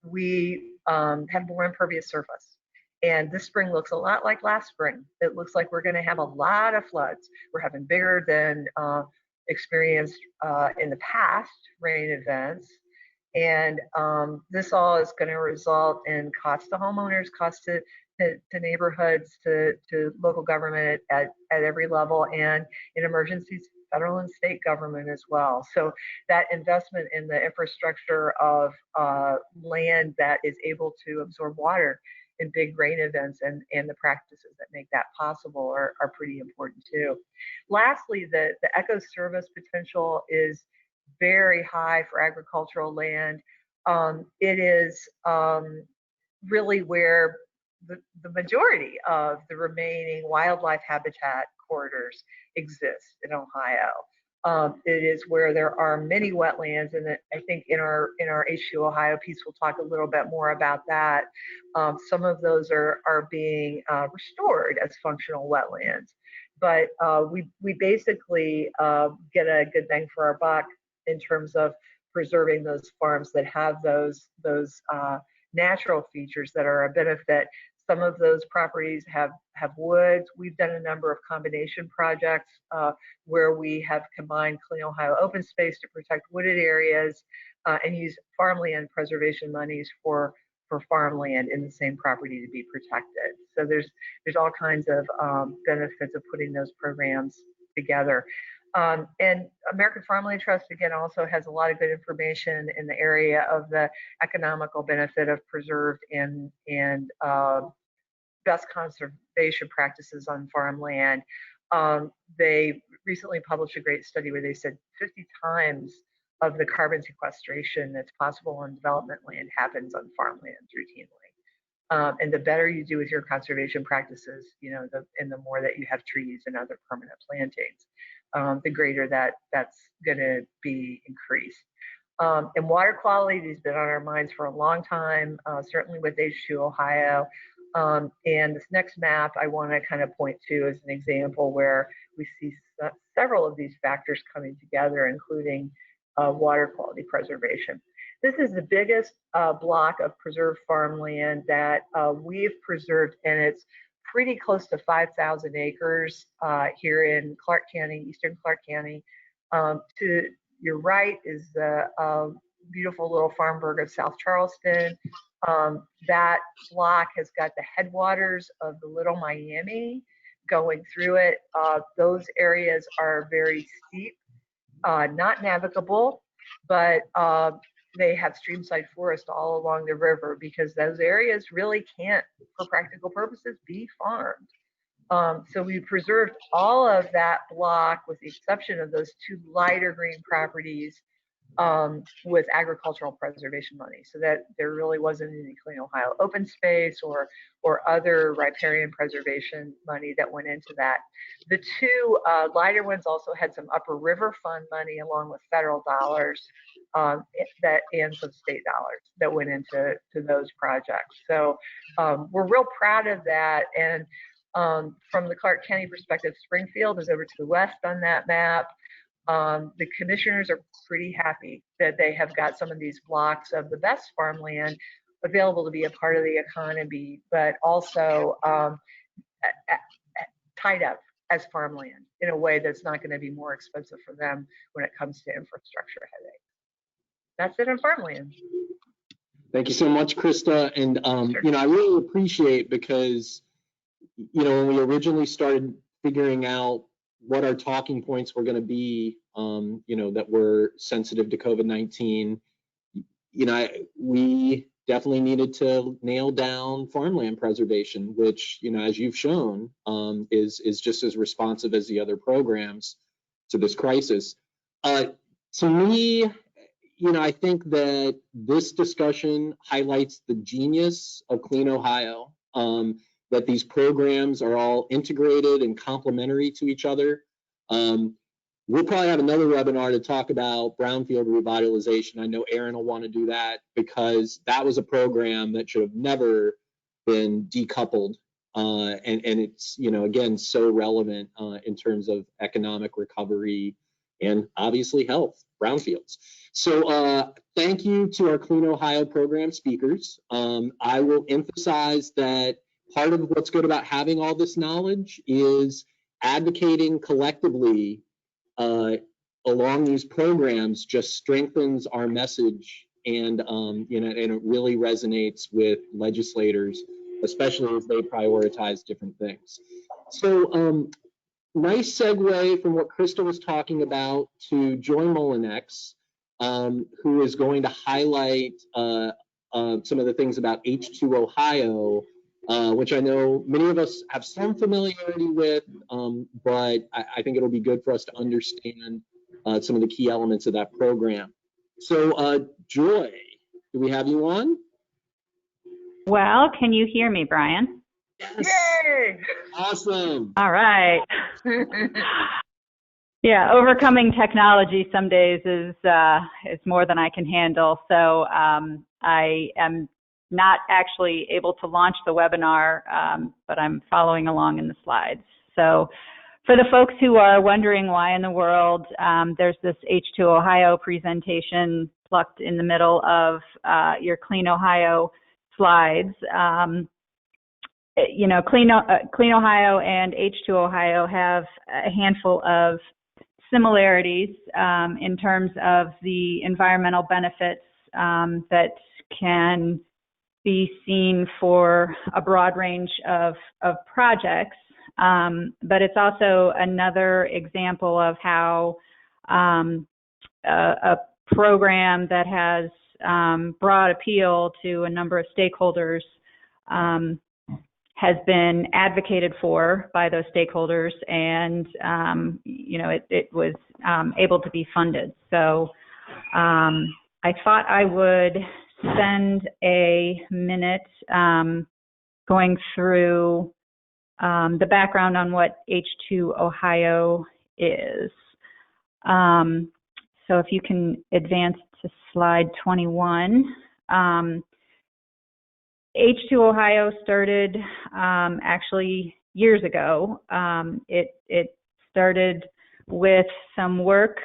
we have more impervious surface. And this spring looks a lot like last spring. It looks like we're going to have a lot of floods. We're having bigger than experienced in the past rain events. And this all is going to result in cost to homeowners, cost to neighborhoods, to local government at every level, and in emergencies, federal and state government as well. So that investment in the infrastructure of land that is able to absorb water in big rain events and the practices that make that possible are pretty important too. Lastly, the eco service potential is very high for agricultural land. It is really where the majority of the remaining wildlife habitat corridors exist in Ohio. It is where there are many wetlands, and I think in our H2 Ohio piece we'll talk a little bit more about that. Some of those are being restored as functional wetlands, but we basically get a good bang for our buck in terms of preserving those farms that have those natural features that are a benefit. Some of those properties have woods. We've done a number of combination projects where we have combined CLE Ohio open space to protect wooded areas and use farmland preservation monies for farmland in the same property to be protected. So there's all kinds of benefits of putting those programs together. And American Farmland Trust, again, also has a lot of good information in the area of the economical benefit of preserved and best conservation practices on farmland. They recently published a great study where they said 50 times of the carbon sequestration that's possible on development land happens on farmlands routinely. And the better you do with your conservation practices, and the more that you have trees and other permanent plantings, the greater that's going to be increased. And water quality has been on our minds for a long time, certainly with H2 Ohio. And this next map I want to kind of point to as an example where we see several of these factors coming together, including water quality preservation. This is the biggest block of preserved farmland that we've preserved, and it's pretty close to 5,000 acres here in Clark County, eastern Clark County. To your right is the beautiful little farmburg of South Charleston. That block has got the headwaters of the Little Miami going through it. Those areas are very steep, not navigable, but they have streamside forest all along the river because those areas really can't, for practical purposes, be farmed. So we preserved all of that block with the exception of those two lighter green properties with agricultural preservation money, so that there really wasn't any Clean Ohio open space or other riparian preservation money that went into that. The two lighter ones also had some upper river fund money along with federal dollars and some state dollars that went into those projects. So we're real proud of that. And from the Clark County perspective, Springfield is over to the west on that map. The commissioners are pretty happy that they have got some of these blocks of the best farmland available to be a part of the economy, but also tied up as farmland in a way that's not going to be more expensive for them when it comes to infrastructure headaches. That's it on farmland. Thank you so much, Krista. And, Sure. I really appreciate because, when we originally started figuring out what our talking points were going to be, that were sensitive to COVID-19, we definitely needed to nail down farmland preservation, which, as you've shown, is just as responsive as the other programs to this crisis. To me, I think that this discussion highlights the genius of Clean Ohio, that these programs are all integrated and complementary to each other. We'll probably have another webinar to talk about brownfield revitalization. I know Aaron will want to do that because that was a program that should have never been decoupled. And it's, again, so relevant in terms of economic recovery and obviously health, brownfields. So thank you to our Clean Ohio program speakers. I will emphasize that part of what's good about having all this knowledge is advocating collectively along these programs just strengthens our message, and and it really resonates with legislators, especially as they prioritize different things. So nice segue from what Krista was talking about to Joy Molinex, who is going to highlight some of the things about H2 Ohio, which I know many of us have some familiarity with, but I think it'll be good for us to understand some of the key elements of that program. So Joy, do we have you on? Well, can you hear me, Brian? Yes. Yay! Awesome. All right. Yeah, overcoming technology some days is more than I can handle. So I am not actually able to launch the webinar, but I'm following along in the slides. So for the folks who are wondering why in the world there's this H2 Ohio presentation plucked in the middle of your Clean Ohio slides, Clean Ohio and H2 Ohio have a handful of similarities in terms of the environmental benefits that can be seen for a broad range of projects, but it's also another example of how a program that has broad appeal to a number of stakeholders has been advocated for by those stakeholders, and it was able to be funded. So I thought I would spend a minute going through the background on what H2 Ohio is. So if you can advance to slide 21. H2 Ohio started actually years ago. It started with some work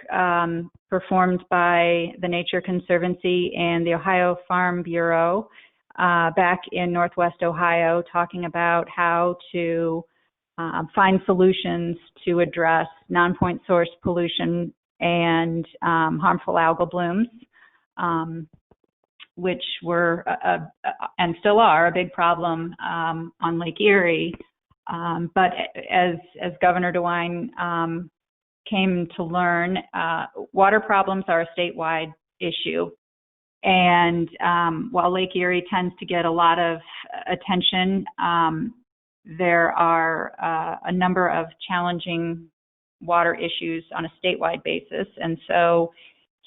performed by the Nature Conservancy and the Ohio Farm Bureau back in Northwest Ohio, talking about how to find solutions to address non-point source pollution and harmful algal blooms, which were and still are a big problem on Lake Erie. But as Governor DeWine came to learn, water problems are a statewide issue. And while Lake Erie tends to get a lot of attention, there are a number of challenging water issues on a statewide basis. And so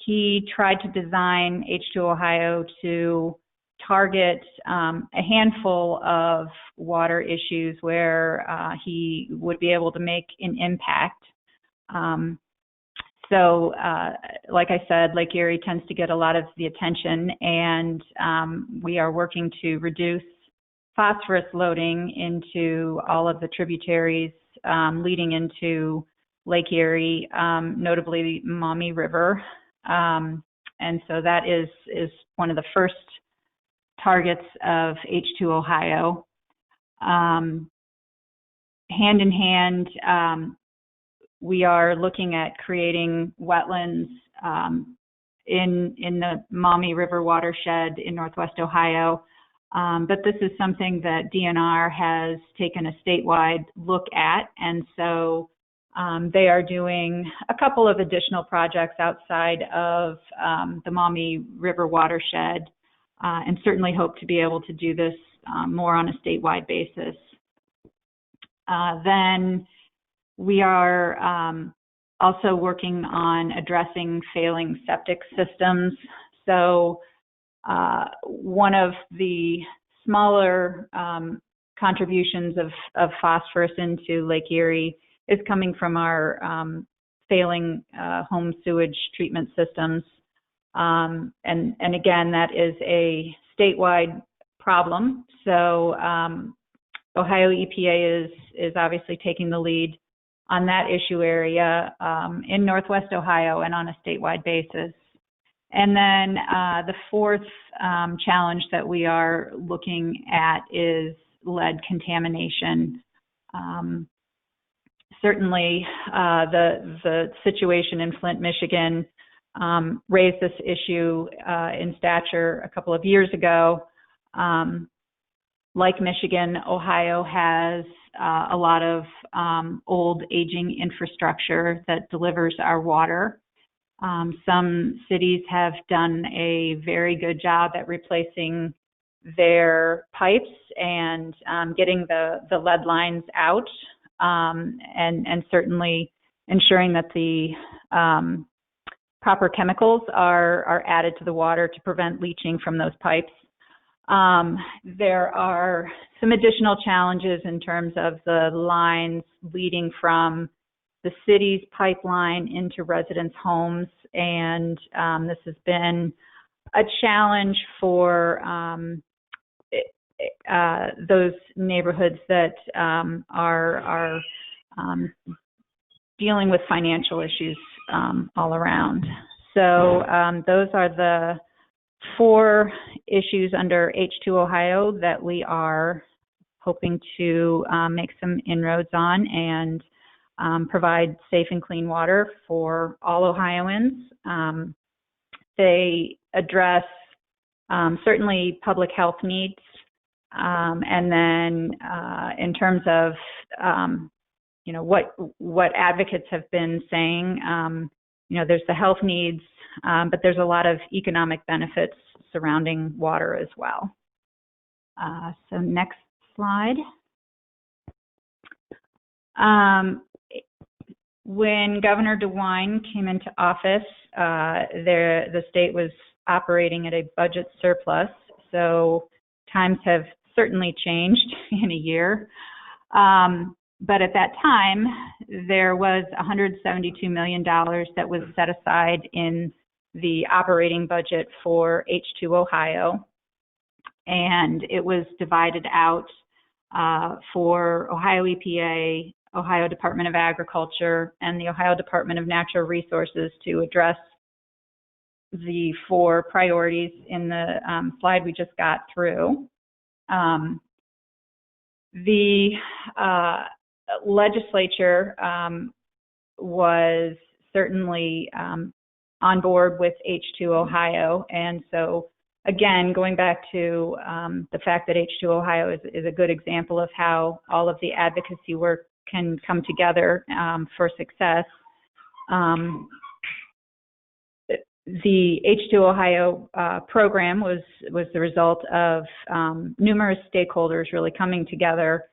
he tried to design H2 Ohio to target a handful of water issues where he would be able to make an impact. So like I said, Lake Erie tends to get a lot of the attention, and we are working to reduce phosphorus loading into all of the tributaries leading into Lake Erie, notably Maumee River. And so that is one of the first targets of H2 Ohio. Hand in hand, we are looking at creating wetlands in the Maumee River watershed in Northwest Ohio. But this is something that DNR has taken a statewide look at, and so they are doing a couple of additional projects outside of the Maumee River watershed, and certainly hope to be able to do this more on a statewide basis. Then we are also working on addressing failing septic systems. So one of the smaller contributions of phosphorus into Lake Erie is coming from our failing home sewage treatment systems. And again, that is a statewide problem. So Ohio EPA is obviously taking the lead on that issue area in Northwest Ohio and on a statewide basis. And then the fourth challenge that we are looking at is lead contamination. Certainly, the situation in Flint, Michigan raised this issue in stature a couple of years ago. Like Michigan, Ohio has a lot of old, aging infrastructure that delivers our water. Some cities have done a very good job at replacing their pipes and getting the lead lines out, and certainly ensuring that the proper chemicals are added to the water to prevent leaching from those pipes. There are some additional challenges in terms of the lines leading from the city's pipeline into residents' homes, and this has been a challenge for those neighborhoods that are dealing with financial issues all around. So those are the four issues under H2 Ohio that we are hoping to make some inroads on and provide safe and clean water for all Ohioans. They address certainly public health needs, and then in terms of what advocates have been saying, there's the health needs, but there's a lot of economic benefits surrounding water as well. So next slide. When Governor DeWine came into office, the state was operating at a budget surplus, so times have certainly changed in a year. But at that time, there was $172 million that was set aside in the operating budget for H2 Ohio, and it was divided out for Ohio EPA, Ohio Department of Agriculture, and the Ohio Department of Natural Resources to address the 4 priorities in the slide we just got through. The legislature was certainly on board with H2 Ohio, and so again, going back to the fact that H2 Ohio is a good example of how all of the advocacy work can come together for success. The H2 Ohio program was the result of numerous stakeholders really coming together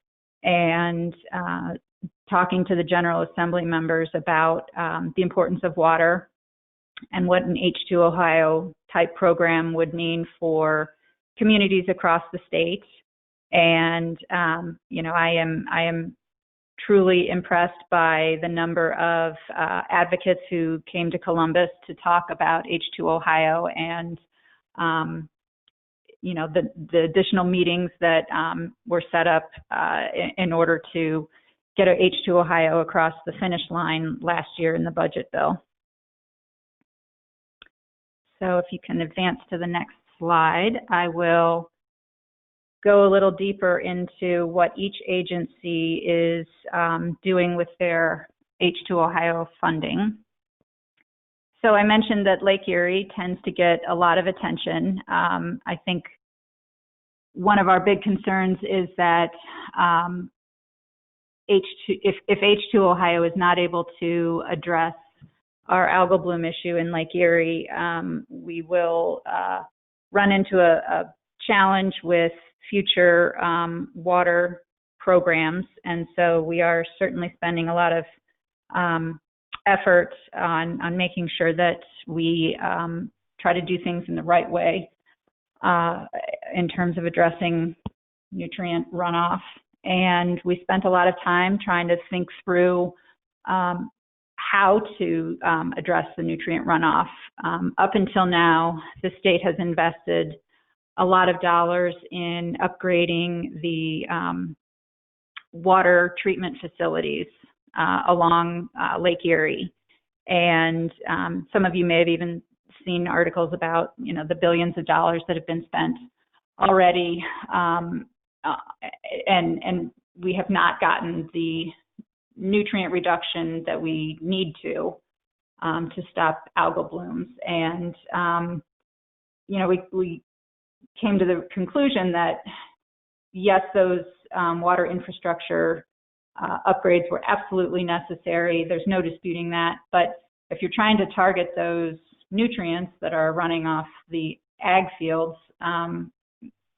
and talking to the General Assembly members about the importance of water and what an H2 Ohio type program would mean for communities across the state. And you know, I am truly impressed by the number of advocates who came to Columbus to talk about H2 Ohio, and you know, the additional meetings that were set up in order to get H2 Ohio across the finish line last year in the budget bill. So if you can advance to the next slide, I will go a little deeper into what each agency is doing with their H2 Ohio funding. So I mentioned that Lake Erie tends to get a lot of attention. I think one of our big concerns is that if H2 Ohio is not able to address our algal bloom issue in Lake Erie, we will run into a challenge with future water programs. And so we are certainly spending a lot of effort on making sure that we try to do things in the right way in terms of addressing nutrient runoff. And we spent a lot of time trying to think through how to address the nutrient runoff. Up until now, the state has invested a lot of dollars in upgrading the water treatment facilities along Lake Erie. And some of you may have even seen articles about, you know, the billions of dollars that have been spent already. And we have not gotten the nutrient reduction that we need to stop algal blooms. And, you know, we came to the conclusion that, yes, those water infrastructure upgrades were absolutely necessary. There's no disputing that. But if you're trying to target those nutrients that are running off the ag fields,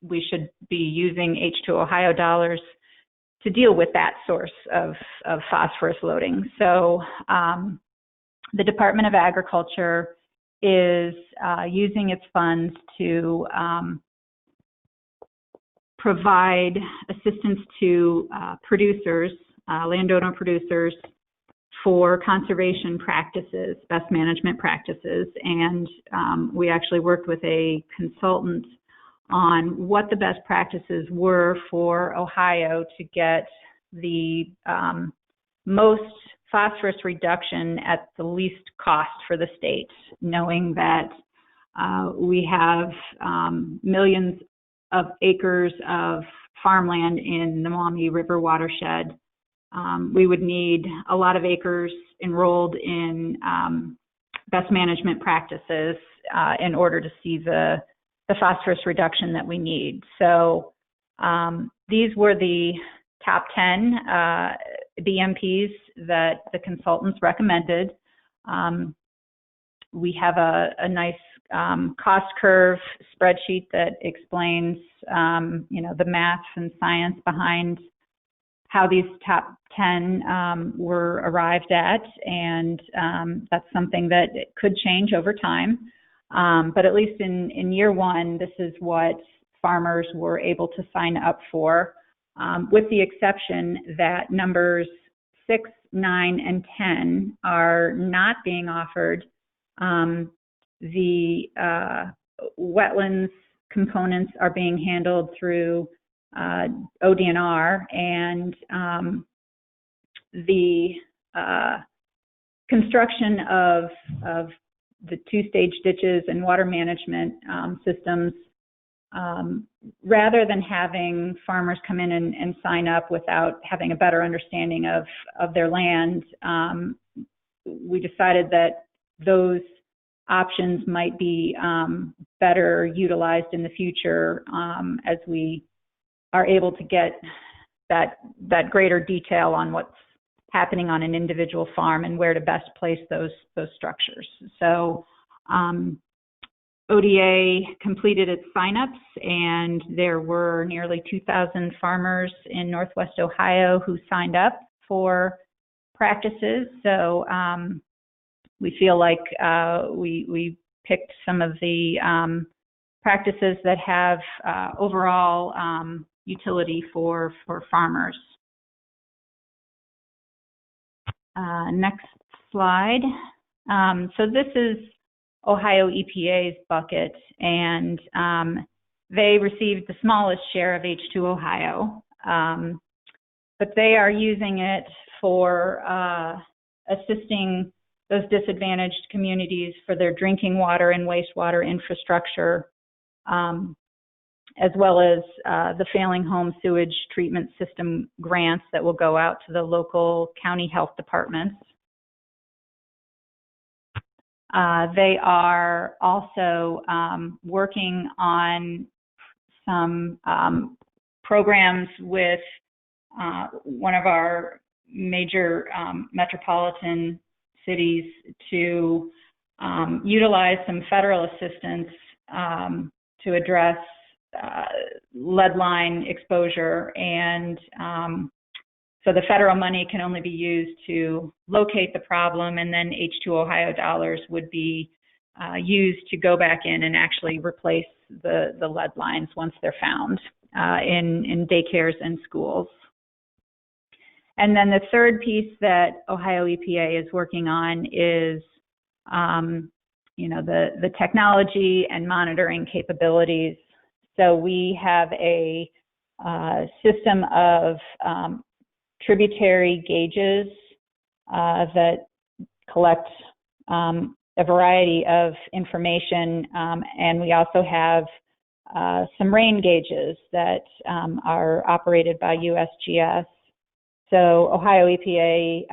we should be using H2 Ohio dollars to deal with that source of phosphorus loading. So the Department of Agriculture is using its funds to provide assistance to producers, landowner producers, for conservation practices, best management practices. And we actually worked with a consultant on what the best practices were for Ohio to get the most phosphorus reduction at the least cost for the state, knowing that we have millions of acres of farmland in the Maumee River watershed. We would need a lot of acres enrolled in best management practices in order to see the phosphorus reduction that we need. So these were the top 10 BMPs that the consultants recommended. We have a nice cost curve spreadsheet that explains, you know, the math and science behind how these top 10 were arrived at, and that's something that could change over time. But at least in year one, this is what farmers were able to sign up for, with the exception that numbers 6, 9, and 10 are not being offered. The wetlands components are being handled through ODNR, and the construction of the 2-stage ditches and water management systems, rather than having farmers come in and sign up without having a better understanding of their land, we decided that those options might be better utilized in the future as we are able to get that greater detail on what's happening on an individual farm and where to best place those structures. So ODA completed its signups, and there were nearly 2,000 farmers in Northwest Ohio who signed up for practices. So we feel like we picked some of the practices that have overall utility for farmers. Next slide. So this is Ohio EPA's bucket, and they received the smallest share of H2 Ohio, but they are using it for assisting those disadvantaged communities for their drinking water and wastewater infrastructure, as well as the failing home sewage treatment system grants that will go out to the local county health departments. They are also working on some programs with one of our major metropolitan cities to utilize some federal assistance to address lead line exposure, and so the federal money can only be used to locate the problem, and then H2 Ohio dollars would be used to go back in and actually replace the lead lines once they're found in daycares and schools. And then the third piece that Ohio EPA is working on is the technology and monitoring capabilities. So we have a system of tributary gauges that collect a variety of information, and we also have some rain gauges that are operated by USGS. So Ohio EPA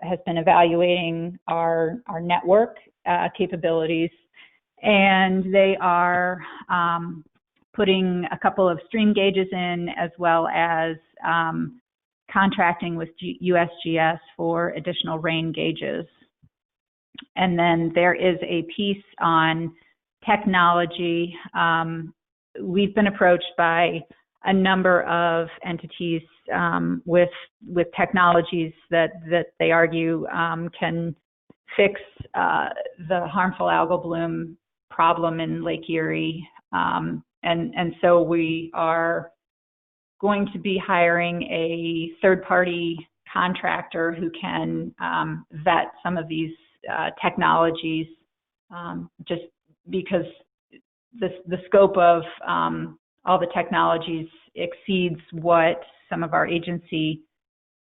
has been evaluating our network capabilities, and they are putting a couple of stream gauges in, as well as contracting with USGS for additional rain gauges. And then there is a piece on technology. We've been approached by a number of entities with technologies that they argue can fix the harmful algal bloom problem in Lake Erie. And so we are going to be hiring a third-party contractor who can vet some of these technologies, just because the scope of all the technologies exceeds what some of our agency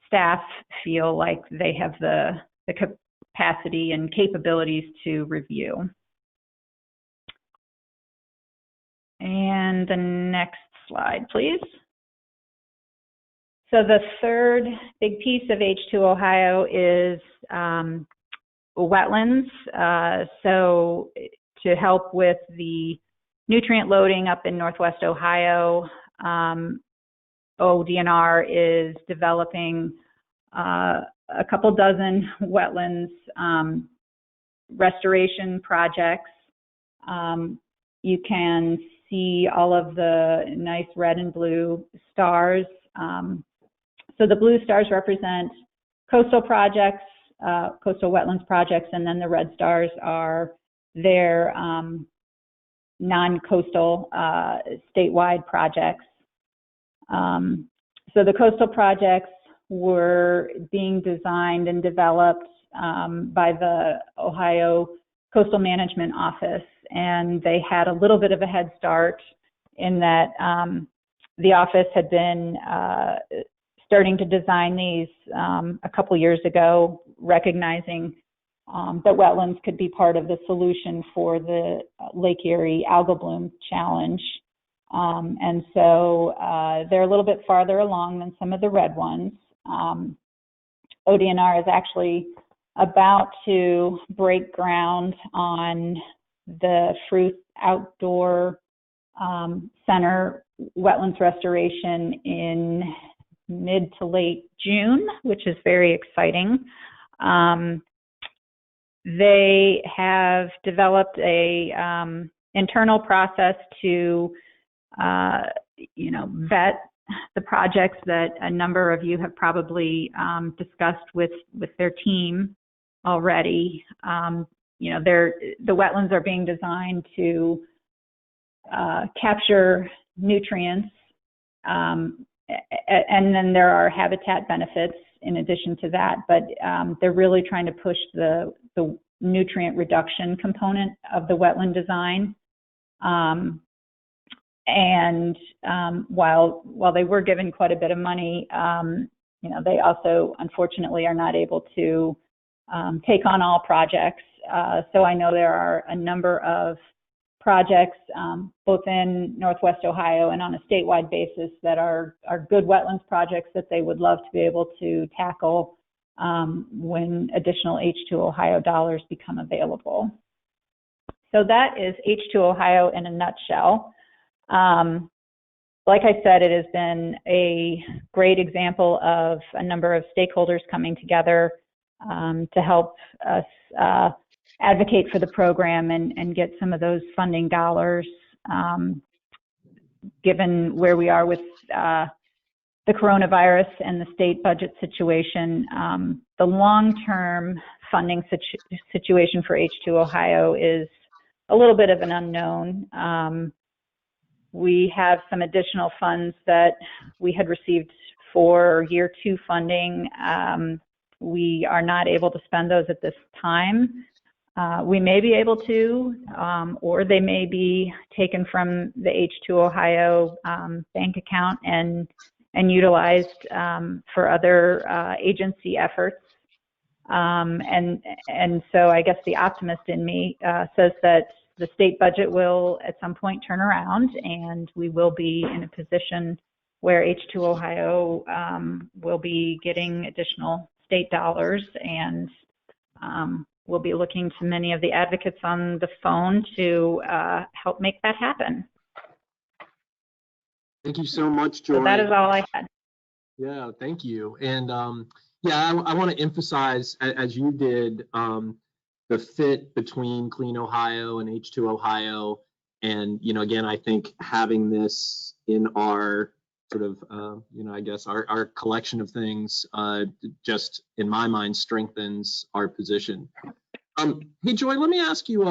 staff feel like they have the capacity and capabilities to review. And the next slide, please. So the third big piece of H2 Ohio is wetlands. So to help with the nutrient loading up in Northwest Ohio, ODNR is developing a couple dozen wetlands restoration projects. You can see all of the nice red and blue stars. So the blue stars represent coastal projects, coastal wetlands projects, and then the red stars are their non-coastal statewide projects. So the coastal projects were being designed and developed by the Ohio Coastal Management Office, and they had a little bit of a head start in that the office had been starting to design these a couple years ago, recognizing that wetlands could be part of the solution for the Lake Erie algal bloom challenge. And so they're a little bit farther along than some of the red ones. ODNR is actually about to break ground on the Fruth Outdoor Center wetlands restoration in mid to late June, which is very exciting. They have developed a internal process to vet the projects that a number of you have probably discussed with their team already. The wetlands are being designed to capture nutrients, and then there are habitat benefits in addition to that, but they're really trying to push the nutrient reduction component of the wetland design. And while they were given quite a bit of money, they also unfortunately are not able to take on all projects. So I know there are a number of projects both in Northwest Ohio and on a statewide basis that are good wetlands projects that they would love to be able to tackle when additional H2 Ohio dollars become available. So that is H2 Ohio in a nutshell. Like I said, it has been a great example of a number of stakeholders coming together to help us advocate for the program and get some of those funding dollars. Given where we are with the coronavirus and the state budget situation, the long-term funding situation for H2 Ohio is a little bit of an unknown. We have some additional funds that we had received for year 2 funding. We are not able to spend those at this time. We may be able to, or they may be taken from the H2 Ohio bank account and utilized for other agency efforts. And so I guess the optimist in me says that the state budget will at some point turn around and we will be in a position where H2 Ohio will be getting additional state dollars, and we'll be looking to many of the advocates on the phone to help make that happen. Thank you so much, Joy. So that is all I had. Yeah, thank you. And yeah, I want to emphasize, as you did, the fit between Clean Ohio and H2 Ohio. And, again, I think having this in our sort of, I guess our collection of things just, in my mind, strengthens our position. Hey, Joy, let me ask you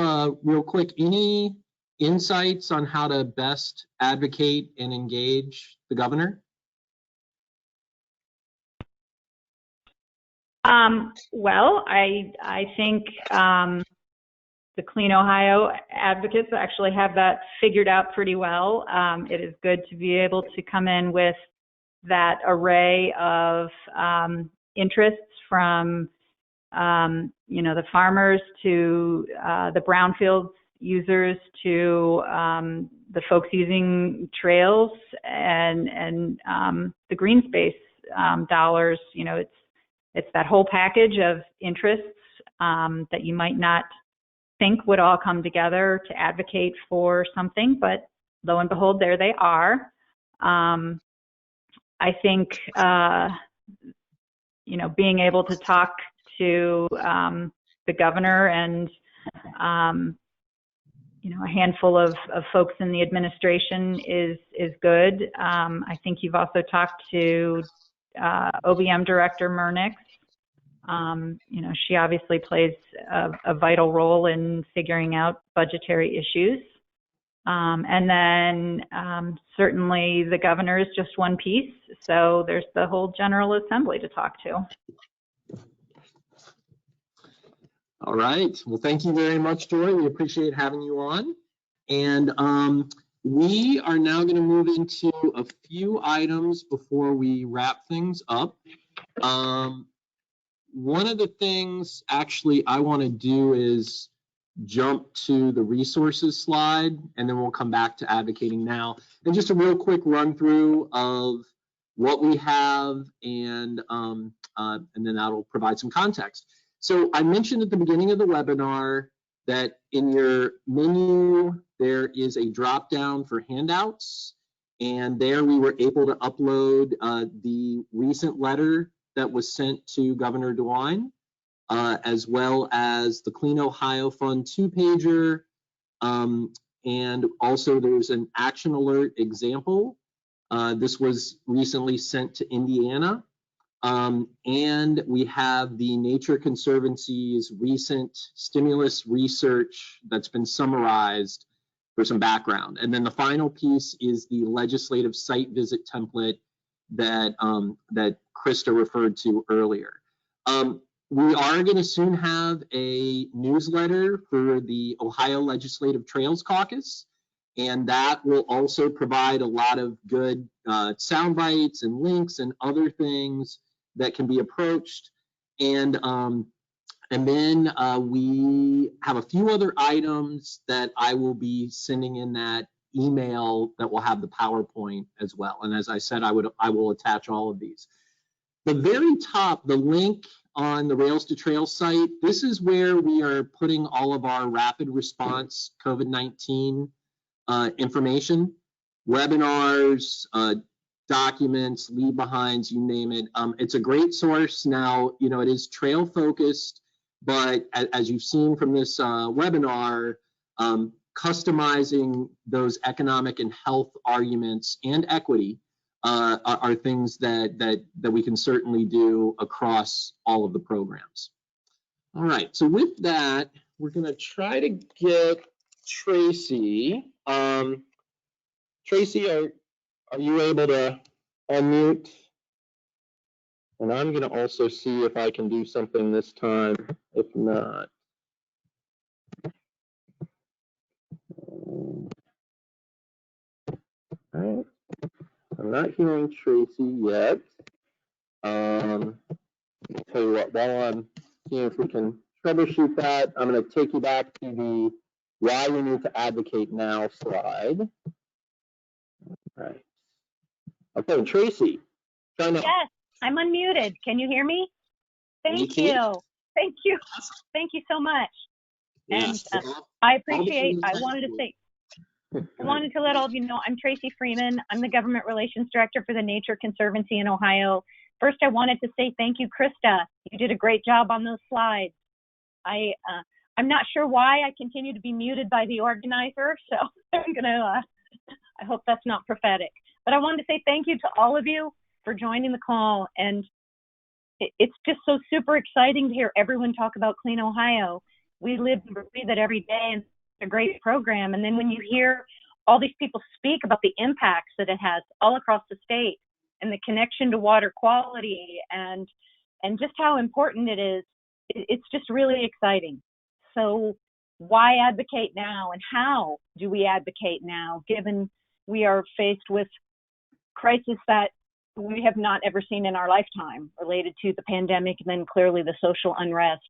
real quick, any insights on how to best advocate and engage the governor? Well, I think the Clean Ohio advocates actually have that figured out pretty well. It is good to be able to come in with that array of interests from, the farmers to the brownfields users to the folks using trails and the green space dollars. It's that whole package of interests that you might not think would all come together to advocate for something, but lo and behold, there they are. I think, being able to talk to the governor and, a handful of folks in the administration is good. I think you've also talked to OBM Director Murnix. You know, she obviously plays a vital role in figuring out budgetary issues. And then certainly the governor is just one piece. So there's the whole General Assembly to talk to. All right. Well, thank you very much, Joy. We appreciate having you on. And we are now going to move into a few items before we wrap things up. One of the things actually I want to do is jump to the resources slide, and then we'll come back to advocating now. And just a real quick run through of what we have, and then that'll provide some context. So I mentioned at the beginning of the webinar that in your menu, there is a drop down for handouts. And there we were able to upload the recent letter that was sent to Governor DeWine, as well as the Clean Ohio Fund 2-pager. And also there's an action alert example. This was recently sent to Indiana. And we have the Nature Conservancy's recent stimulus research that's been summarized for some background. And then the final piece is the legislative site visit template that, that Krista referred to earlier. We are going to soon have a newsletter for the Ohio Legislative Trails Caucus, and that will also provide a lot of good sound bites and links and other things that can be approached. And then we have a few other items that I will be sending in that email that will have the PowerPoint as well. And as I said, I will attach all of these. The very top, the link on the Rails to Trails site, this is where we are putting all of our rapid response COVID-19 information, webinars, documents, leave behinds, you name it. It's a great source. Now, you know, it is trail focused, but as you've seen from this webinar, customizing those economic and health arguments and equity are things that we can certainly do across all of the programs. All right, so with that, we're gonna try to get Tracy. Tracy, are you able to unmute? And I'm gonna also see if I can do something this time, if not. All right. I'm not hearing Tracy yet. I'll tell you what, while I'm seeing if we can troubleshoot that, I'm going to take you back to the why we need to advocate now slide. All right. Okay, Tracy. Yes, I'm unmuted. Can you hear me? Thank you. Thank you. Thank you so much. Yes. And I appreciate, I wanted to let all of you know, I'm Tracy Freeman. I'm the Government Relations Director for the Nature Conservancy in Ohio. First, I wanted to say thank you, Krista. You did a great job on those slides. I'm not sure why I continue to be muted by the organizer, so I'm gonna, I hope that's not prophetic. But I wanted to say thank you to all of you for joining the call. And it's just so super exciting to hear everyone talk about Clean Ohio. We live and breathe it every day, and it's a great program. And then when you hear all these people speak about the impacts that it has all across the state and the connection to water quality and just how important it is, it's just really exciting. So why advocate now, and how do we advocate now, given we are faced with crisis that we have not ever seen in our lifetime, related to the pandemic and then clearly the social unrest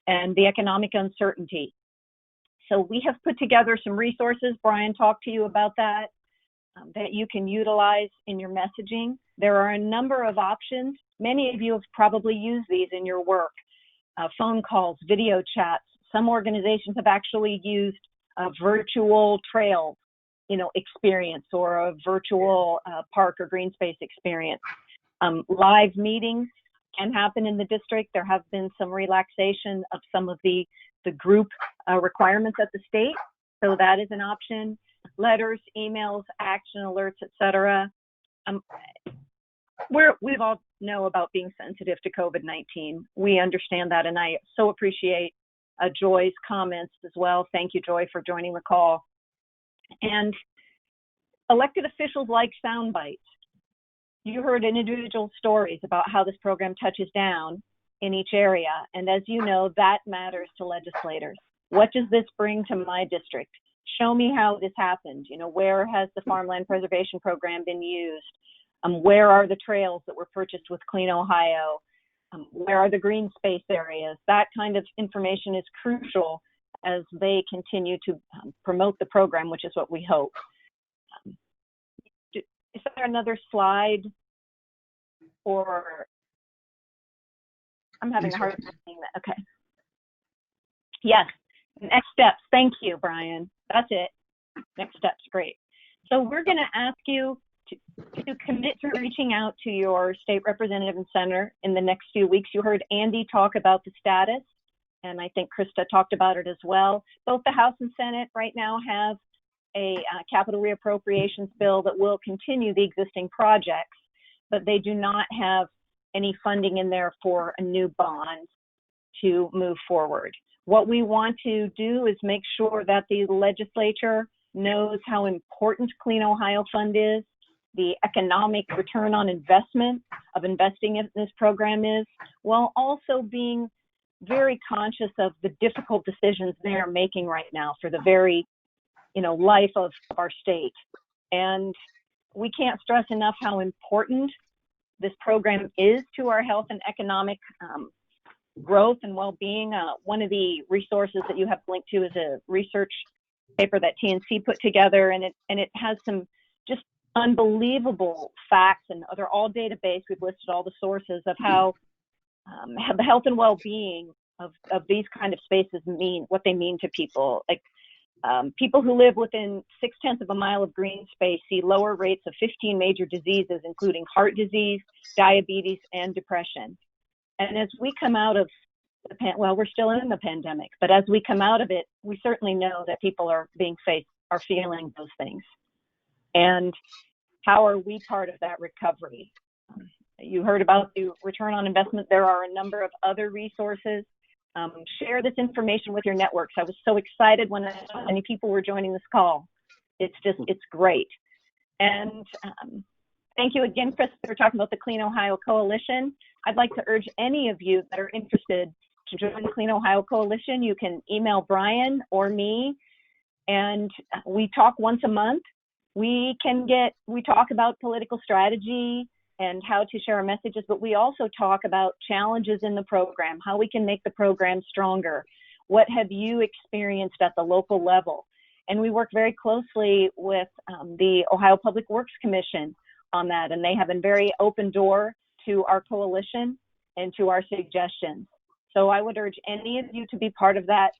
and the economic uncertainty. So we have put together some resources. Brian talked to you about that, that you can utilize in your messaging. There are a number of options. Many of you have probably used these in your work. Phone calls, video chats. Some organizations have actually used a virtual trail, experience, or a virtual park or green space experience. Live meetings can happen in the district. There have been some relaxation of some of the group requirements at the state, so that is an option. Letters, emails, action alerts, etc. We've all know about being sensitive to COVID-19. We understand that, and I so appreciate Joy's comments as well. Thank you, Joy, for joining the call. And elected officials like sound bites. You heard individual stories about how this program touches down in each area, and as you know, that matters to legislators. What does this bring to my district? Show me how this happened. You know, where has the Farmland Preservation Program been used? Where are the trails that were purchased with Clean Ohio? Where are the green space areas? That kind of information is crucial as they continue to promote the program, which is what we hope. Is there another slide? Or I'm having a hard time seeing that. Okay. Yes. Next steps. Thank you, Brian. That's it. Next steps. Great. So we're going to ask you to commit to reaching out to your state representative and senator in the next few weeks. You heard Andy talk about the status, and I think Krista talked about it as well. Both the House and Senate right now have a capital reappropriations bill that will continue the existing projects, but they do not have any funding in there for a new bond to move forward. What we want to do is make sure that the legislature knows how important Clean Ohio Fund is, the economic return on investment of investing in this program is, while also being very conscious of the difficult decisions they are making right now for the very, life of our state. And we can't stress enough how important this program is to our health and economic growth and well-being. One of the resources that you have linked to is a research paper that TNC put together, and it has some just unbelievable facts, and they're all data-based. We've listed all the sources of how the health and well-being of these kind of spaces what they mean to people. Like people who live within 0.6 of a mile of green space see lower rates of 15 major diseases, including heart disease, diabetes, and depression. And as we come out of we're still in the pandemic, but as we come out of it, we certainly know that people are feeling those things. And how are we part of that recovery? You heard about the return on investment. There are a number of other resources. Share this information with your networks. I was so excited when I saw how many people were joining this call. It's great. And thank you again, Chris, for talking about the Clean Ohio Coalition. I'd like to urge any of you that are interested to join the Clean Ohio Coalition. You can email Brian or me, and we talk once a month. We talk about political strategy and how to share our messages, but we also talk about challenges in the program, how we can make the program stronger. What have you experienced at the local level? And we work very closely with the Ohio Public Works Commission on that, and they have a very open door to our coalition and to our suggestions. So I would urge any of you to be part of that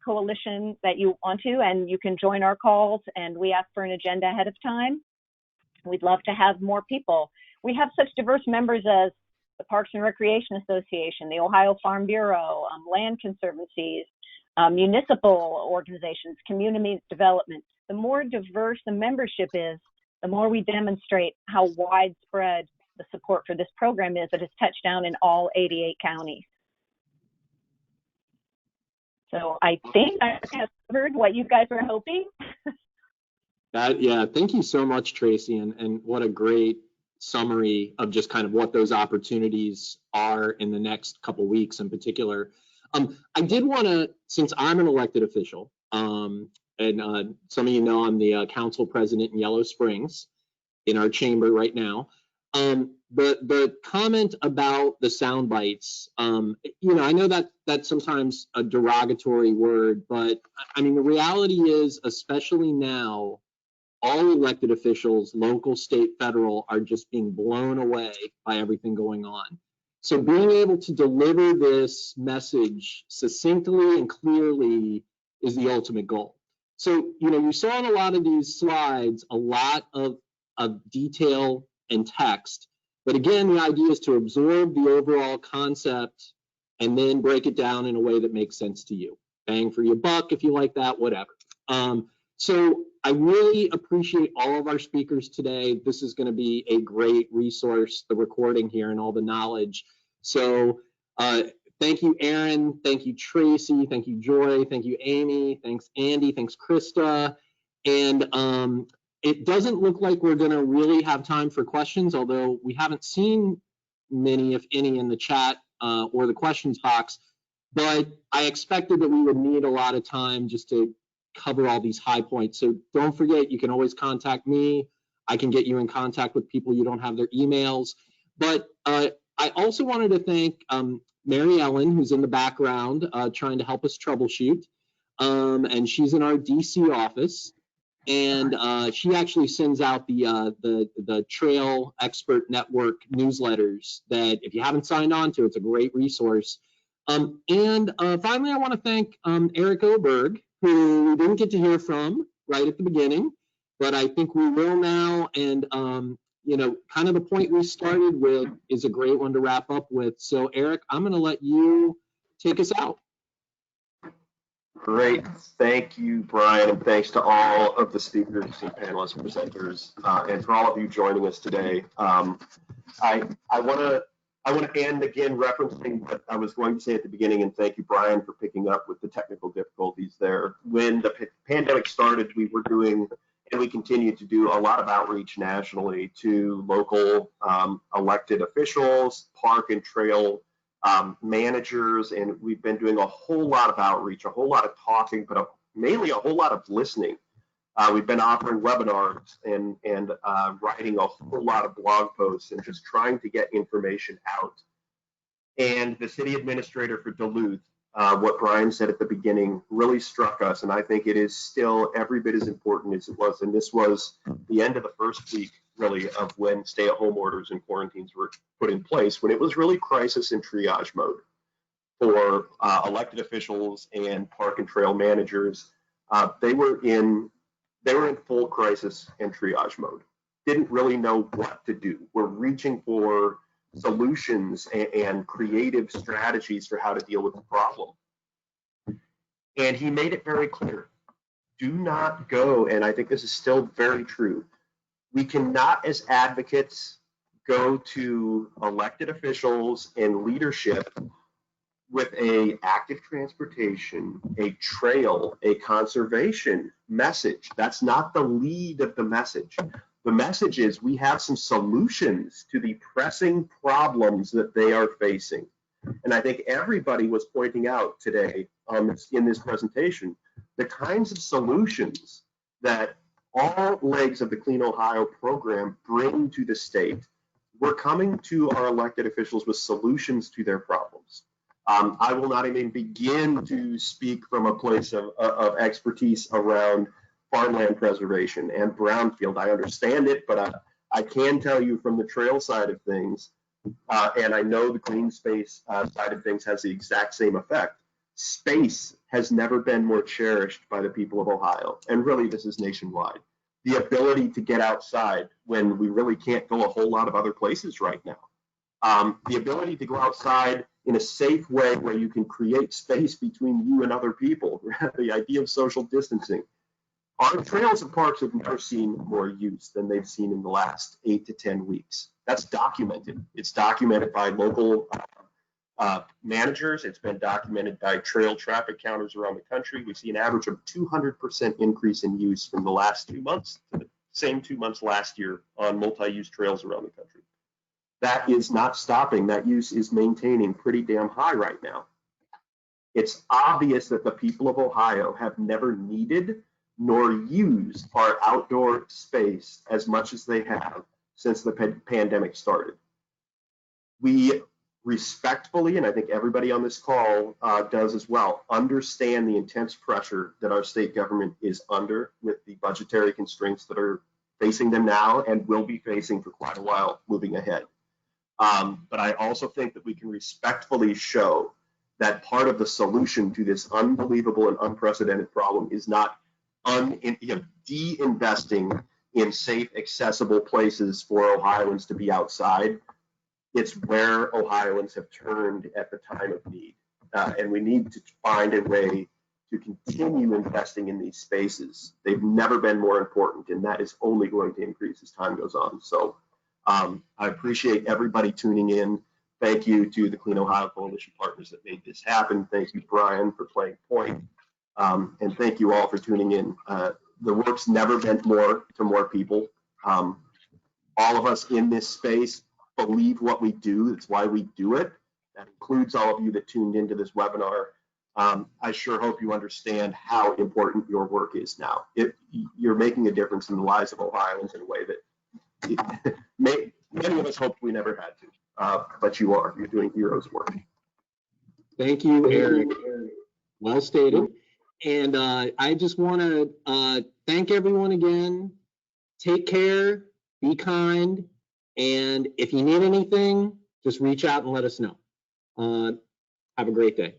coalition that you want to, and you can join our calls, and we ask for an agenda ahead of time. We'd love to have more people. We have such diverse members as the Parks and Recreation Association, the Ohio Farm Bureau, land conservancies, municipal organizations, community development. The more diverse the membership is, the more we demonstrate how widespread the support for this program is that has touched down in all 88 counties. So I think I have covered what you guys were hoping. Yeah, thank you so much, Tracy, and what a great summary of just kind of what those opportunities are in the next couple weeks in particular. I did want to, since I'm an elected official, and some of you know I'm the council president in Yellow Springs in our chamber right now. The comment about the sound bites, I know that that's sometimes a derogatory word, but I mean, the reality is, especially now, all elected officials, local, state, federal, are just being blown away by everything going on. So being able to deliver this message succinctly and clearly is the ultimate goal. So, you saw in a lot of these slides, a lot of detail and text, but again, the idea is to absorb the overall concept and then break it down in a way that makes sense to you. Bang for your buck, if you like that, whatever. So I really appreciate all of our speakers today. This is going to be a great resource, the recording here and all the knowledge. So thank you, Aaron. Thank you, Tracy. Thank you, Joy. Thank you, Amy. Thanks, Andy. Thanks, Krista. And it doesn't look like we're going to really have time for questions, although we haven't seen many, if any, in the chat or the questions box. But I expected that we would need a lot of time just to cover all these high points. So don't forget, you can always contact me. I can get you in contact with people you don't have their emails. But I also wanted to thank Mary Ellen, who's in the background trying to help us troubleshoot. And she's in our DC office. And she actually sends out the Trail Expert Network newsletters that if you haven't signed on to, it's a great resource. And finally, I want to thank Eric Oberg, who we didn't get to hear from right at the beginning, but I think we will now. And, you know, kind of the point we started with is a great one to wrap up with. So, Eric, I'm going to let you take us out. Great. Thank you, Brian, and thanks to all of the speakers and panelists, presenters, and for all of you joining us today. I want to end again referencing what I was going to say at the beginning, and thank you, Brian, for picking up with the technical difficulties there. When the pandemic started, we were doing, and we continue to do, a lot of outreach nationally to local elected officials, park and trail managers, and we've been doing a whole lot of outreach, a whole lot of talking, but mainly a whole lot of listening. We've been offering webinars and writing a whole lot of blog posts and just trying to get information out. And the city administrator for Duluth, what Brian said at the beginning really struck us, and I think it is still every bit as important as it was. And this was the end of the first week, really, of when stay-at-home orders and quarantines were put in place, when it was really crisis and triage mode for elected officials and park and trail managers. They were in full crisis and triage mode. Didn't really know what to do. We're reaching for solutions and creative strategies for how to deal with the problem. And he made it very clear. Do not go, and I think this is still very true, we cannot, as advocates, go to elected officials and leadership with a active transportation, a trail, a conservation message. That's not the lead of the message. The message is we have some solutions to the pressing problems that they are facing. And I think everybody was pointing out today in this presentation the kinds of solutions that all legs of the Clean Ohio program bring to the state. We're coming to our elected officials with solutions to their problems. I will not even begin to speak from a place of expertise around farmland preservation and brownfield. I understand it, but I can tell you from the trail side of things, and I know the green space side of things has the exact same effect. Space has never been more cherished by the people of Ohio, and really this is nationwide. The ability to get outside when we really can't go a whole lot of other places right now. The ability to go outside in a safe way where you can create space between you and other people. The idea of social distancing. Our trails and parks have never seen more use than they've seen in the last 8 to 10 weeks. That's documented. It's documented by local managers. It's been documented by trail traffic counters around the country. We see an average of 200% increase in use from the last 2 months to the same 2 months last year on multi-use trails around the country. That is not stopping. That use is maintaining pretty damn high right now. It's obvious that the people of Ohio have never needed nor used our outdoor space as much as they have since the pandemic started. We respectfully, and I think everybody on this call does as well, understand the intense pressure that our state government is under with the budgetary constraints that are facing them now and will be facing for quite a while moving ahead. But I also think that we can respectfully show that part of the solution to this unbelievable and unprecedented problem is not de-investing in safe, accessible places for Ohioans to be outside. It's where Ohioans have turned at the time of need. And we need to find a way to continue investing in these spaces. They've never been more important, and that is only going to increase as time goes on. So I appreciate everybody tuning in. Thank you to the Clean Ohio Coalition partners that made this happen. Thank you, Brian, for playing point. And thank you all for tuning in. The work's never meant more to more people. All of us in this space believe what we do. That's why we do it. That includes all of you that tuned into this webinar. I sure hope you understand how important your work is now. You're making a difference in the lives of Ohioans in a way that many of us hoped we never had to, but you are. You're doing heroes work. Thank you, Eric. Well stated. And I just want to thank everyone again. Take care, be kind, and if you need anything, just reach out and let us know. Have a great day.